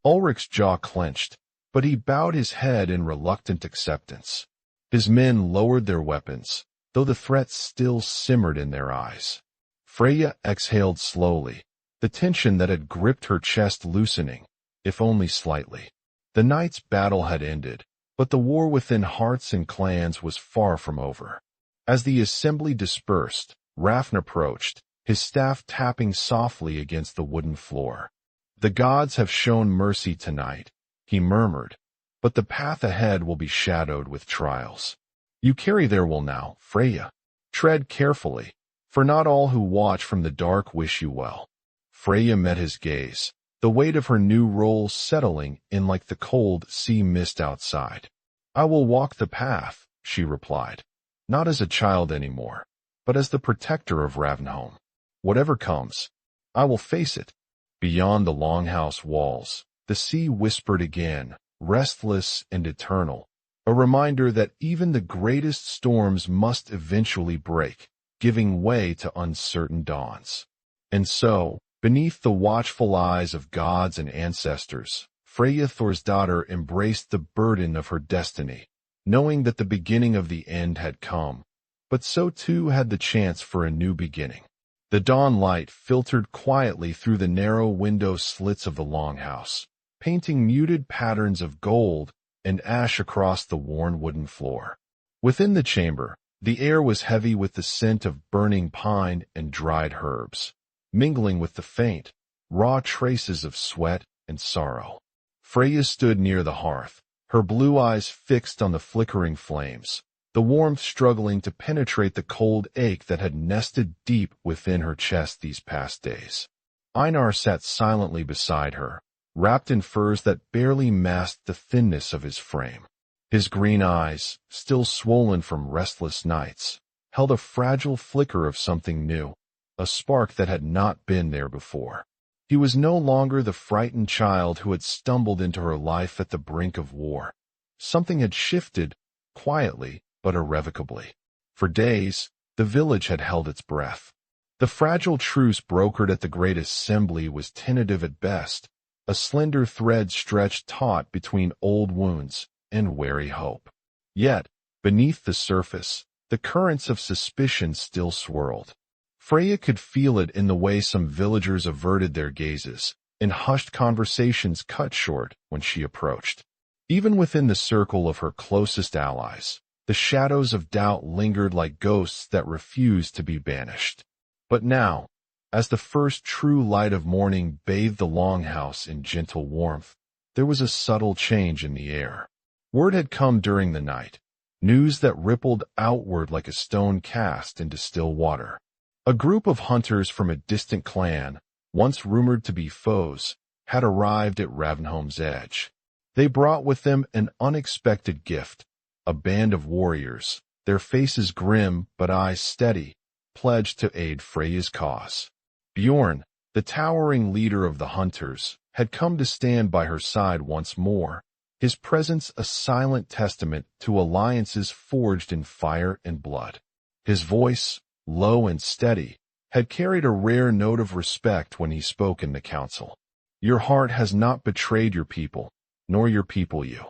Ulrich's jaw clenched, but he bowed his head in reluctant acceptance. His men lowered their weapons, though the threat still simmered in their eyes. Freya exhaled slowly, the tension that had gripped her chest loosening, if only slightly. The night's battle had ended, but the war within hearts and clans was far from over. As the assembly dispersed, Rafn approached, his staff tapping softly against the wooden floor. "The gods have shown mercy tonight," he murmured, "but the path ahead will be shadowed with trials. You carry their will now, Freya. Tread carefully, for not all who watch from the dark wish you well." Freya met his gaze, the weight of her new role settling in like the cold sea mist outside. "I will walk the path," she replied, "not as a child anymore, but as the protector of Ravnholm. Whatever comes, I will face it." Beyond the longhouse walls, the sea whispered again, restless and eternal, a reminder that even the greatest storms must eventually break, giving way to uncertain dawns. And so, beneath the watchful eyes of gods and ancestors, Freya Thorsdóttir embraced the burden of her destiny, knowing that the beginning of the end had come, but so too had the chance for a new beginning. The dawn light filtered quietly through the narrow window slits of the longhouse, painting muted patterns of gold and ash across the worn wooden floor. Within the chamber, the air was heavy with the scent of burning pine and dried herbs, mingling with the faint, raw traces of sweat and sorrow. Freya stood near the hearth, her blue eyes fixed on the flickering flames, the warmth struggling to penetrate the cold ache that had nested deep within her chest these past days. Einar sat silently beside her, wrapped in furs that barely masked the thinness of his frame. His green eyes, still swollen from restless nights, held a fragile flicker of something new, a spark that had not been there before. He was no longer the frightened child who had stumbled into her life at the brink of war. Something had shifted, quietly but irrevocably. For days, the village had held its breath. The fragile truce brokered at the great assembly was tentative at best, a slender thread stretched taut between old wounds and wary hope. Yet, beneath the surface, the currents of suspicion still swirled. Freya could feel it in the way some villagers averted their gazes, and hushed conversations cut short when she approached. Even within the circle of her closest allies, the shadows of doubt lingered like ghosts that refused to be banished. But now, as the first true light of morning bathed the longhouse in gentle warmth, there was a subtle change in the air. Word had come during the night, news that rippled outward like a stone cast into still water. A group of hunters from a distant clan, once rumored to be foes, had arrived at Ravnholm's edge. They brought with them an unexpected gift, a band of warriors, their faces grim but eyes steady, pledged to aid Freya's cause. Bjorn, the towering leader of the hunters, had come to stand by her side once more, his presence a silent testament to alliances forged in fire and blood. His voice, low and steady, had carried a rare note of respect when he spoke in the council. "Your heart has not betrayed your people, nor your people you.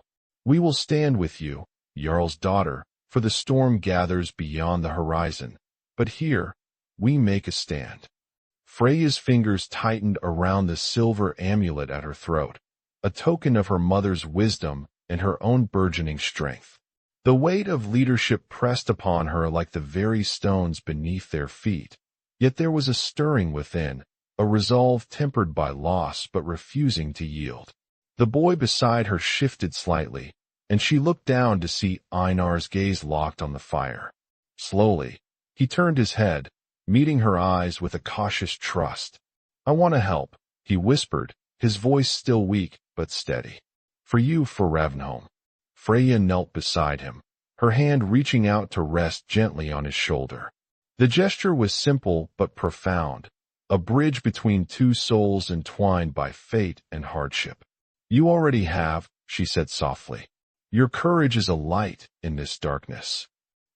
We will stand with you, Jarl's daughter, for the storm gathers beyond the horizon. But here, we make a stand." Freya's fingers tightened around the silver amulet at her throat, a token of her mother's wisdom and her own burgeoning strength. The weight of leadership pressed upon her like the very stones beneath their feet, yet there was a stirring within, a resolve tempered by loss but refusing to yield. The boy beside her shifted slightly, and she looked down to see Einar's gaze locked on the fire. Slowly, he turned his head, meeting her eyes with a cautious trust. "I want to help," he whispered, his voice still weak but steady. "For you, for Ravnholm." Freya knelt beside him, her hand reaching out to rest gently on his shoulder. The gesture was simple but profound, a bridge between two souls entwined by fate and hardship. "You already have," she said softly. Your courage is a light in this darkness.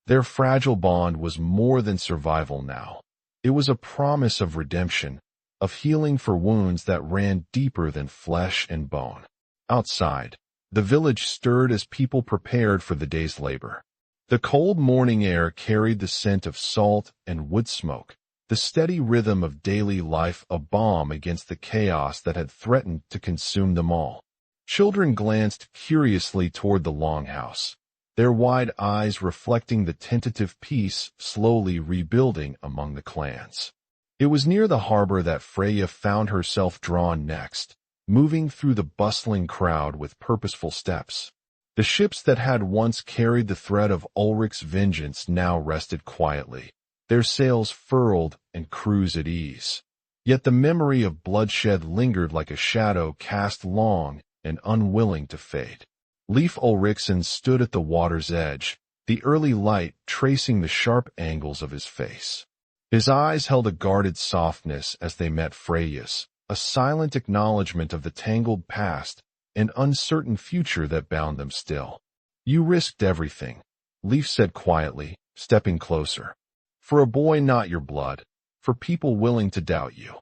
Their fragile bond was more than survival now. It was a promise of redemption, of healing for wounds that ran deeper than flesh and bone. Outside, the village stirred as people prepared for the day's labor. The cold morning air carried the scent of salt and wood smoke, the steady rhythm of daily life a balm against the chaos that had threatened to consume them all. Children glanced curiously toward the longhouse, their wide eyes reflecting the tentative peace slowly rebuilding among the clans. It was near the harbor that Freya found herself drawn next, moving through the bustling crowd with purposeful steps. The ships that had once carried the threat of Ulrich's vengeance now rested quietly, their sails furled and crews at ease. Yet the memory of bloodshed lingered like a shadow cast long and unwilling to fade. Leif Ulrichsen stood at the water's edge, the early light tracing the sharp angles of his face. His eyes held a guarded softness as they met Freya's, a silent acknowledgement of the tangled past and uncertain future that bound them still. You risked everything, Leif said quietly, stepping closer. For a boy not your blood, for people willing to doubt you.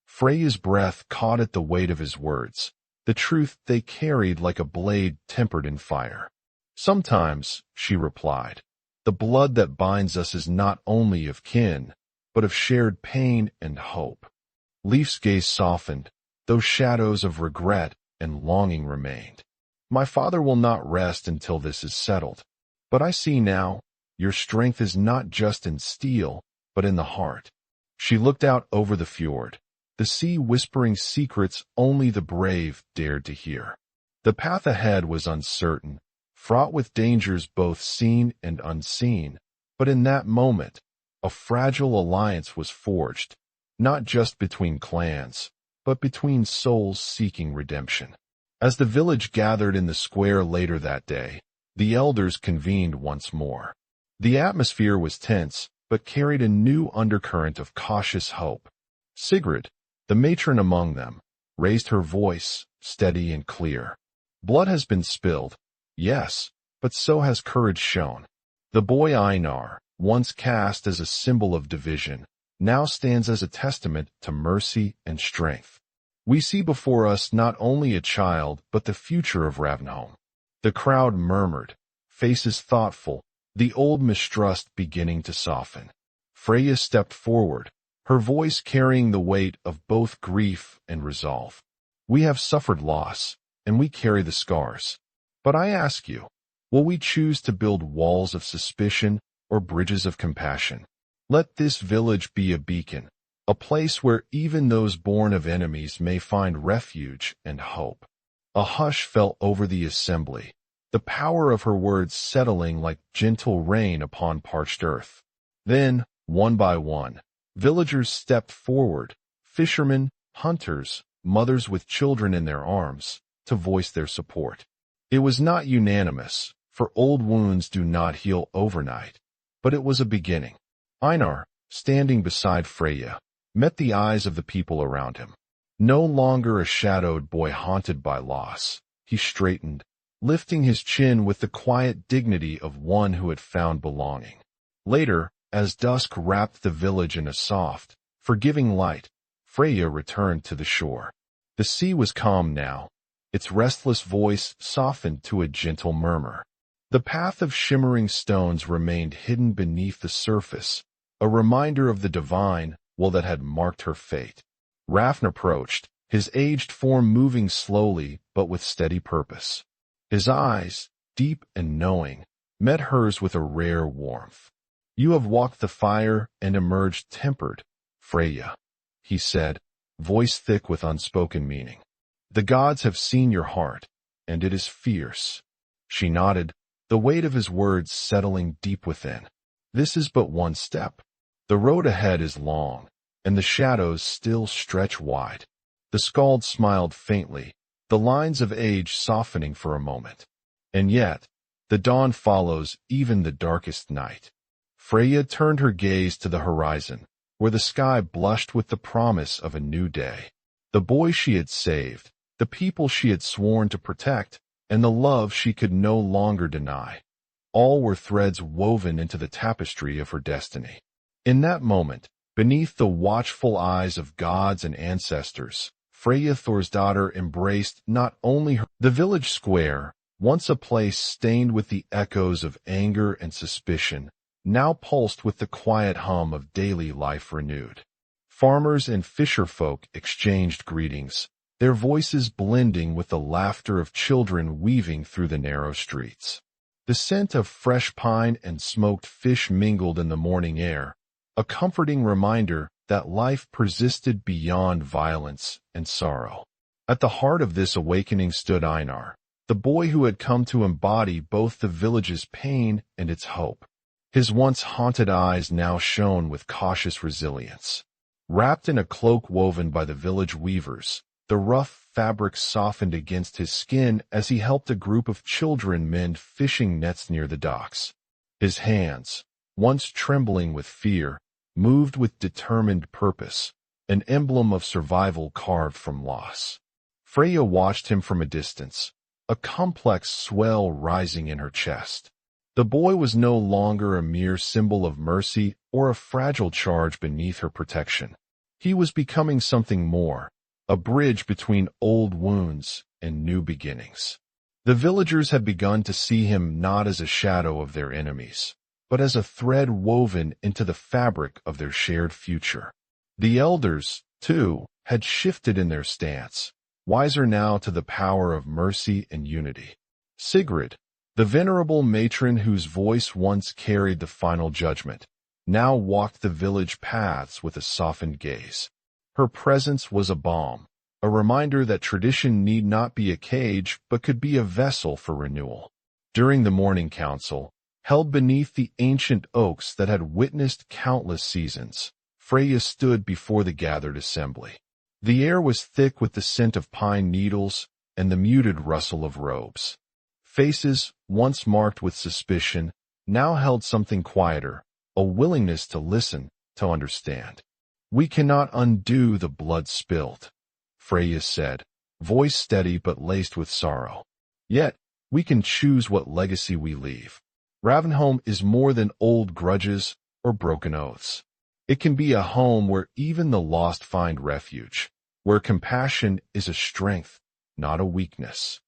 Freya's breath caught at the weight of his words, the truth they carried like a blade tempered in fire. Sometimes, she replied, the blood that binds us is not only of kin, but of shared pain and hope. Leif's gaze softened, though shadows of regret and longing remained. My father will not rest until this is settled. But I see now, your strength is not just in steel, but in the heart. She looked out over the fjord, the sea whispering secrets only the brave dared to hear. The path ahead was uncertain, fraught with dangers both seen and unseen, but in that moment, a fragile alliance was forged, not just between clans, but between souls seeking redemption. As the village gathered in the square later that day, the elders convened once more. The atmosphere was tense, but carried a new undercurrent of cautious hope. Sigrid, the matron among them, raised her voice, steady and clear. Blood has been spilled, yes, but so has courage shown. The boy Einar, once cast as a symbol of division, now stands as a testament to mercy and strength. We see before us not only a child, but the future of Ravnholm. The crowd murmured, faces thoughtful, the old mistrust beginning to soften. Freya stepped forward, her voice carrying the weight of both grief and resolve. We have suffered loss, and we carry the scars. But I ask you, will we choose to build walls of suspicion or bridges of compassion? Let this village be a beacon, a place where even those born of enemies may find refuge and hope. A hush fell over the assembly, the power of her words settling like gentle rain upon parched earth. Then, one by one, villagers stepped forward, fishermen, hunters, mothers with children in their arms, to voice their support. It was not unanimous, for old wounds do not heal overnight, but it was a beginning. Einar, standing beside Freya, met the eyes of the people around him. No longer a shadowed boy haunted by loss, he straightened, lifting his chin with the quiet dignity of one who had found belonging. Later, as dusk wrapped the village in a soft, forgiving light, Freya returned to the shore. The sea was calm now, its restless voice softened to a gentle murmur. The path of shimmering stones remained hidden beneath the surface, a reminder of the divine will that had marked her fate. Rafn approached, his aged form moving slowly but with steady purpose. His eyes, deep and knowing, met hers with a rare warmth. You have walked the fire and emerged tempered, Freya, he said, voice thick with unspoken meaning. The gods have seen your heart, and it is fierce. She nodded, the weight of his words settling deep within. This is but one step. The road ahead is long, and the shadows still stretch wide. The Skald smiled faintly, the lines of age softening for a moment. And yet, the dawn follows even the darkest night. Freya turned her gaze to the horizon, where the sky blushed with the promise of a new day. The boy she had saved, the people she had sworn to protect, and the love she could no longer deny. All were threads woven into the tapestry of her destiny. In that moment, beneath the watchful eyes of gods and ancestors, Freya Thorsdóttir embraced not only the village square, once a place stained with the echoes of anger and suspicion, now pulsed with the quiet hum of daily life renewed. Farmers and fisherfolk exchanged greetings, their voices blending with the laughter of children weaving through the narrow streets. The scent of fresh pine and smoked fish mingled in the morning air, a comforting reminder that life persisted beyond violence and sorrow. At the heart of this awakening stood Einar, the boy who had come to embody both the village's pain and its hope. His once haunted eyes now shone with cautious resilience. Wrapped in a cloak woven by the village weavers, the rough fabric softened against his skin as he helped a group of children mend fishing nets near the docks. His hands, once trembling with fear, moved with determined purpose, an emblem of survival carved from loss. Freya watched him from a distance, a complex swell rising in her chest. The boy was no longer a mere symbol of mercy or a fragile charge beneath her protection. He was becoming something more, a bridge between old wounds and new beginnings. The villagers had begun to see him not as a shadow of their enemies, but as a thread woven into the fabric of their shared future. The elders, too, had shifted in their stance, wiser now to the power of mercy and unity. Sigrid, the venerable matron whose voice once carried the final judgment, now walked the village paths with a softened gaze. Her presence was a balm, a reminder that tradition need not be a cage but could be a vessel for renewal. During the morning council, held beneath the ancient oaks that had witnessed countless seasons, Freya stood before the gathered assembly. The air was thick with the scent of pine needles and the muted rustle of robes. Faces, once marked with suspicion, now held something quieter, a willingness to listen, to understand. "We cannot undo the blood spilled," Freya said, voice steady but laced with sorrow. "Yet, we can choose what legacy we leave. Ravenholm is more than old grudges or broken oaths. It can be a home where even the lost find refuge, where compassion is a strength, not a weakness."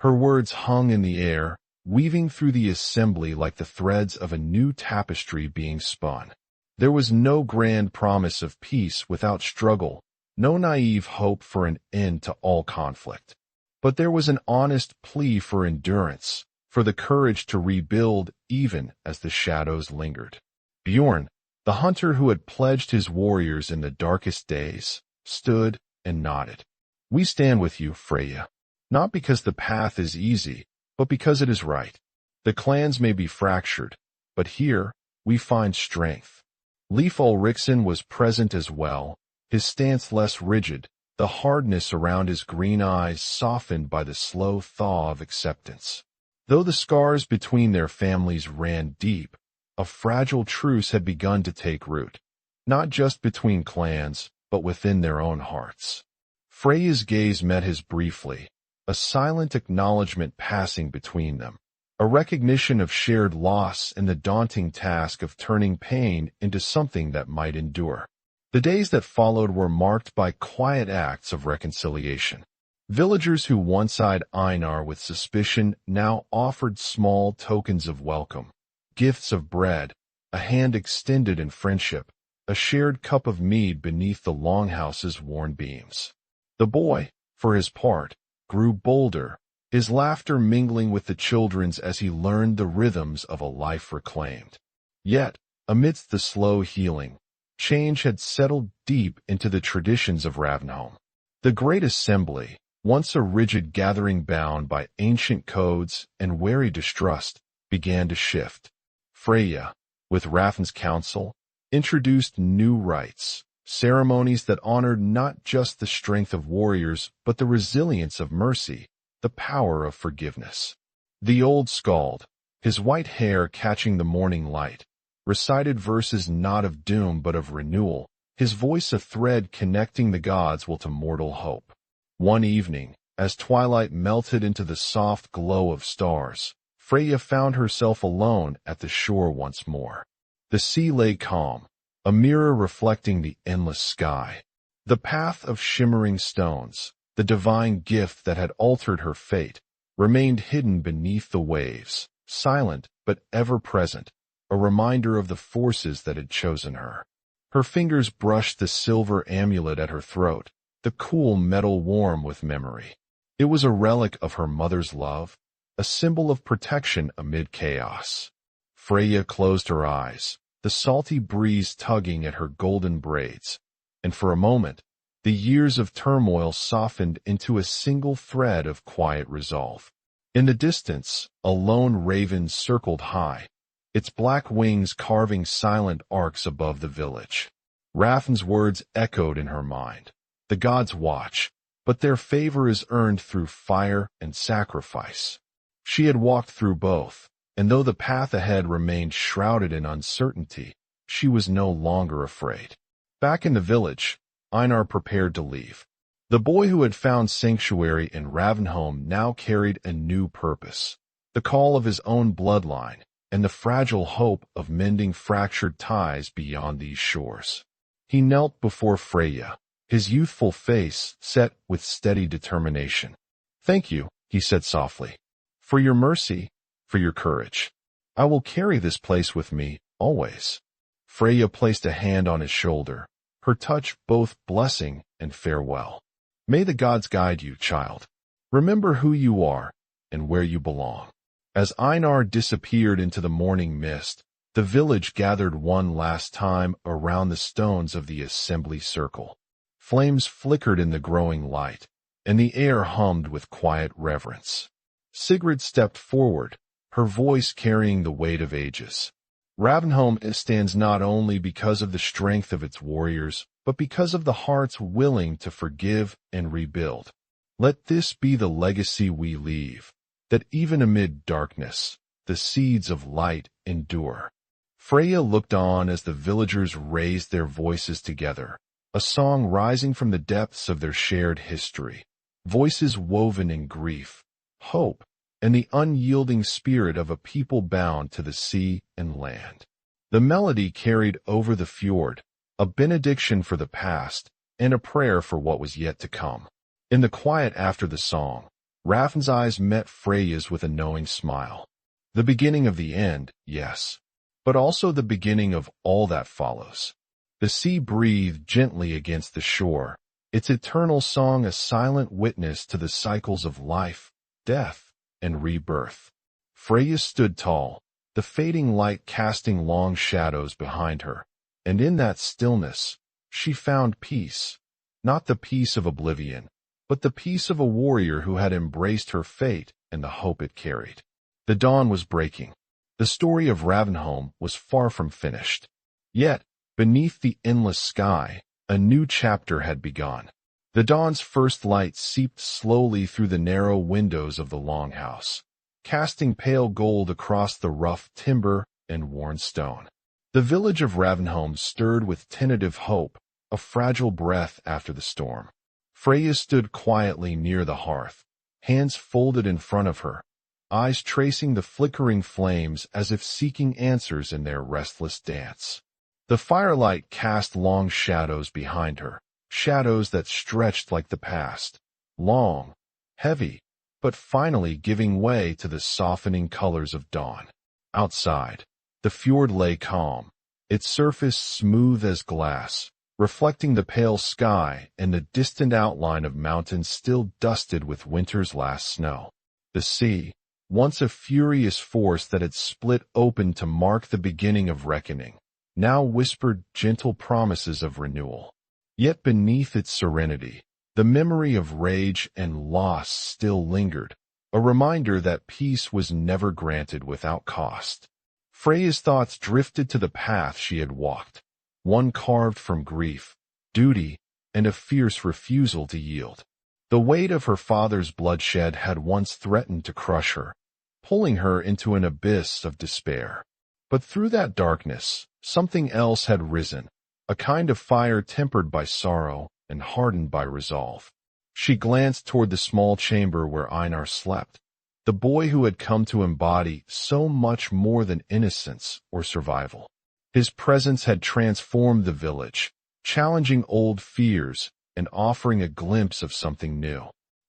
Her words hung in the air, weaving through the assembly like the threads of a new tapestry being spun. There was no grand promise of peace without struggle, no naive hope for an end to all conflict. But there was an honest plea for endurance, for the courage to rebuild even as the shadows lingered. Bjorn, the hunter who had pledged his warriors in the darkest days, stood and nodded. "We stand with you, Freya. Not because the path is easy, but because it is right. The clans may be fractured, but here we find strength." Leif Ulriksson was present as well, his stance less rigid, the hardness around his green eyes softened by the slow thaw of acceptance. Though the scars between their families ran deep, a fragile truce had begun to take root, not just between clans, but within their own hearts. Freya's gaze met his briefly, a silent acknowledgement passing between them, a recognition of shared loss and the daunting task of turning pain into something that might endure. The days that followed were marked by quiet acts of reconciliation. Villagers who once eyed Einar with suspicion now offered small tokens of welcome, gifts of bread, a hand extended in friendship, a shared cup of mead beneath the longhouse's worn beams. The boy, for his part, grew bolder, his laughter mingling with the children's as he learned the rhythms of a life reclaimed. Yet, amidst the slow healing, change had settled deep into the traditions of Ravenholm. The Great Assembly, once a rigid gathering bound by ancient codes and wary distrust, began to shift. Freya, with Rafn's counsel, introduced new rites, ceremonies that honored not just the strength of warriors but the resilience of mercy, the power of forgiveness. The old Skald, his white hair catching the morning light, recited verses not of doom but of renewal, his voice a thread connecting the gods will to mortal hope. One evening, As twilight melted into the soft glow of stars, Freya found herself alone at the shore once more. The sea lay calm, a mirror reflecting the endless sky. The path of shimmering stones, the divine gift that had altered her fate, remained hidden beneath the waves, silent but ever present, a reminder of the forces that had chosen her. Her fingers brushed the silver amulet at her throat, the cool metal warm with memory. It was a relic of her mother's love, a symbol of protection amid chaos. Freya closed her eyes, the salty breeze tugging at her golden braids, and for a moment, the years of turmoil softened into a single thread of quiet resolve. In the distance, a lone raven circled high, its black wings carving silent arcs above the village. Rafn's words echoed in her mind. The gods watch, but their favor is earned through fire and sacrifice. She had walked through both, and though the path ahead remained shrouded in uncertainty, she was no longer afraid. Back in the village, Einar prepared to leave. The boy who had found sanctuary in Ravenholm now carried a new purpose, the call of his own bloodline, and the fragile hope of mending fractured ties beyond these shores. He knelt before Freya, his youthful face set with steady determination. "Thank you," he said softly, "for your mercy, for your courage. I will carry this place with me, always." Freya placed a hand on his shoulder, her touch both blessing and farewell. "May the gods guide you, child. Remember who you are and where you belong." As Einar disappeared into the morning mist, the village gathered one last time around the stones of the assembly circle. Flames flickered in the growing light, and the air hummed with quiet reverence. Sigrid stepped forward, her voice carrying the weight of ages. Ravenholm stands not only because of the strength of its warriors, but because of the hearts willing to forgive and rebuild. Let this be the legacy we leave, that even amid darkness, the seeds of light endure. Freya looked on as the villagers raised their voices together, a song rising from the depths of their shared history, voices woven in grief, hope, and the unyielding spirit of a people bound to the sea and land. The melody carried over the fjord, a benediction for the past, and a prayer for what was yet to come. In the quiet after the song, Rafn's eyes met Freya's with a knowing smile. The beginning of the end, yes, but also the beginning of all that follows. The sea breathed gently against the shore, its eternal song a silent witness to the cycles of life, death, and rebirth. Freya stood tall, the fading light casting long shadows behind her, and in that stillness, she found peace, not the peace of oblivion, but the peace of a warrior who had embraced her fate and the hope it carried. The dawn was breaking. The story of Ravenholm was far from finished. Yet, beneath the endless sky, a new chapter had begun. The dawn's first light seeped slowly through the narrow windows of the longhouse, casting pale gold across the rough timber and worn stone. The village of Ravenholm stirred with tentative hope, a fragile breath after the storm. Freya stood quietly near the hearth, hands folded in front of her, eyes tracing the flickering flames as if seeking answers in their restless dance. The firelight cast long shadows behind her, shadows that stretched like the past, long, heavy, but finally giving way to the softening colors of dawn. Outside, the fjord lay calm, its surface smooth as glass, reflecting the pale sky and the distant outline of mountains still dusted with winter's last snow. The sea, once a furious force that had split open to mark the beginning of reckoning, now whispered gentle promises of renewal. Yet beneath its serenity, the memory of rage and loss still lingered, a reminder that peace was never granted without cost. Freya's thoughts drifted to the path she had walked, one carved from grief, duty, and a fierce refusal to yield. The weight of her father's bloodshed had once threatened to crush her, pulling her into an abyss of despair. But through that darkness, something else had risen, a kind of fire tempered by sorrow and hardened by resolve. She glanced toward the small chamber where Einar slept, the boy who had come to embody so much more than innocence or survival. His presence had transformed the village, challenging old fears and offering a glimpse of something new.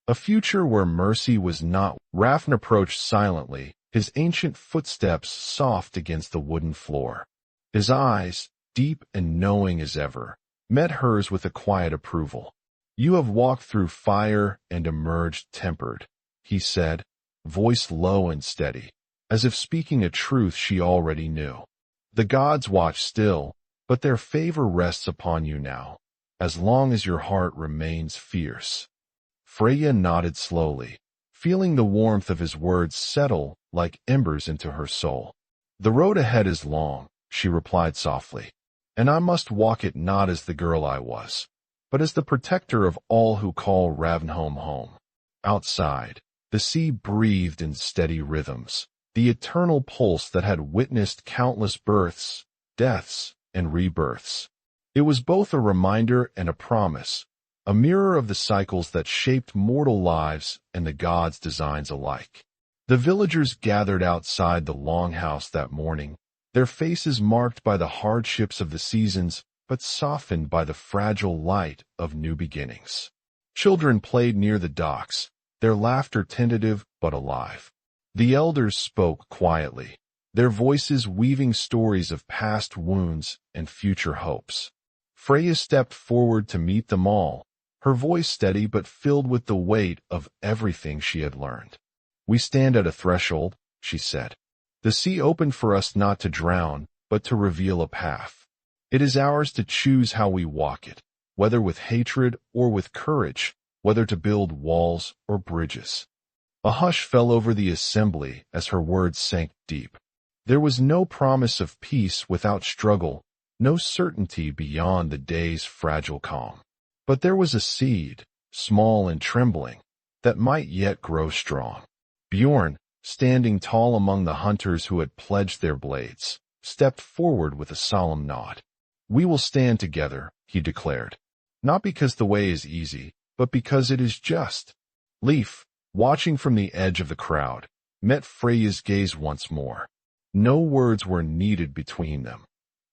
A future where mercy was not. Rafn approached silently, his ancient footsteps soft against the wooden floor. His eyes, deep and knowing as ever, met hers with a quiet approval. "You have walked through fire and emerged tempered," he said, voice low and steady, as if speaking a truth she already knew. "The gods watch still, but their favor rests upon you now, as long as your heart remains fierce." Freya nodded slowly, feeling the warmth of his words settle like embers into her soul. "The road ahead is long," she replied softly, "and I must walk it not as the girl I was, but as the protector of all who call Ravnholm home." Outside, the sea breathed in steady rhythms, the eternal pulse that had witnessed countless births, deaths, and rebirths. It was both a reminder and a promise, a mirror of the cycles that shaped mortal lives and the gods' designs alike. The villagers gathered outside the longhouse that morning, their faces marked by the hardships of the seasons, but softened by the fragile light of new beginnings. Children played near the docks, their laughter tentative but alive. The elders spoke quietly, their voices weaving stories of past wounds and future hopes. Freya stepped forward to meet them all, her voice steady but filled with the weight of everything she had learned. "We stand at a threshold," she said. "The sea opened for us not to drown, but to reveal a path. It is ours to choose how we walk it, whether with hatred or with courage, whether to build walls or bridges." A hush fell over the assembly as her words sank deep. There was no promise of peace without struggle, no certainty beyond the day's fragile calm. But there was a seed, small and trembling, that might yet grow strong. Bjorn, standing tall among the hunters who had pledged their blades, stepped forward with a solemn nod. "We will stand together," he declared, "not because the way is easy, but because it is just." Leif, watching from the edge of the crowd, met Freya's gaze once more. No words were needed between them,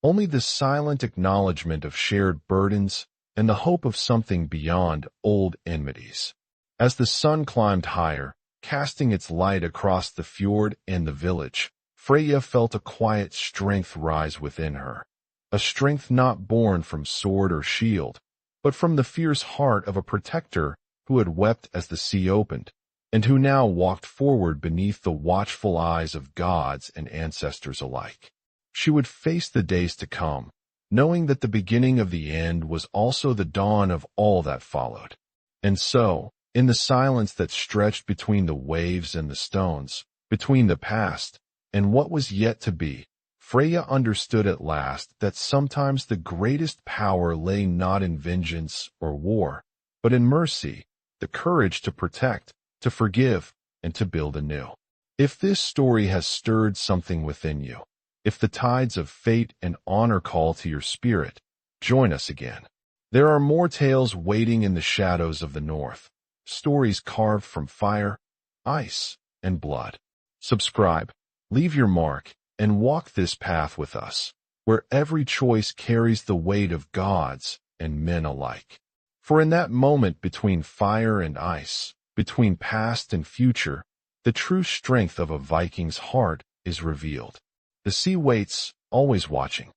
only the silent acknowledgement of shared burdens and the hope of something beyond old enmities. As the sun climbed higher, casting its light across the fjord and the village, Freya felt a quiet strength rise within her, a strength not born from sword or shield, but from the fierce heart of a protector who had wept as the sea opened, and who now walked forward beneath the watchful eyes of gods and ancestors alike. She would face the days to come, knowing that the beginning of the end was also the dawn of all that followed. And so, in the silence that stretched between the waves and the stones, between the past and what was yet to be, Freya understood at last that sometimes the greatest power lay not in vengeance or war, but in mercy, the courage to protect, to forgive, and to build anew. If this story has stirred something within you, if the tides of fate and honor call to your spirit, join us again. There are more tales waiting in the shadows of the north, stories carved from fire, ice, and blood. Subscribe, leave your mark, and walk this path with us, where every choice carries the weight of gods and men alike. For in that moment between fire and ice, between past and future, the true strength of a Viking's heart is revealed. The sea waits, always watching.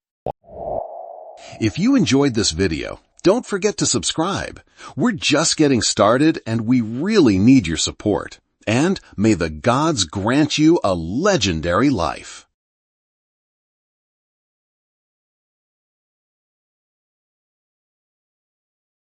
If you enjoyed this video, don't forget to subscribe. We're just getting started and we really need your support. And may the gods grant you a legendary life.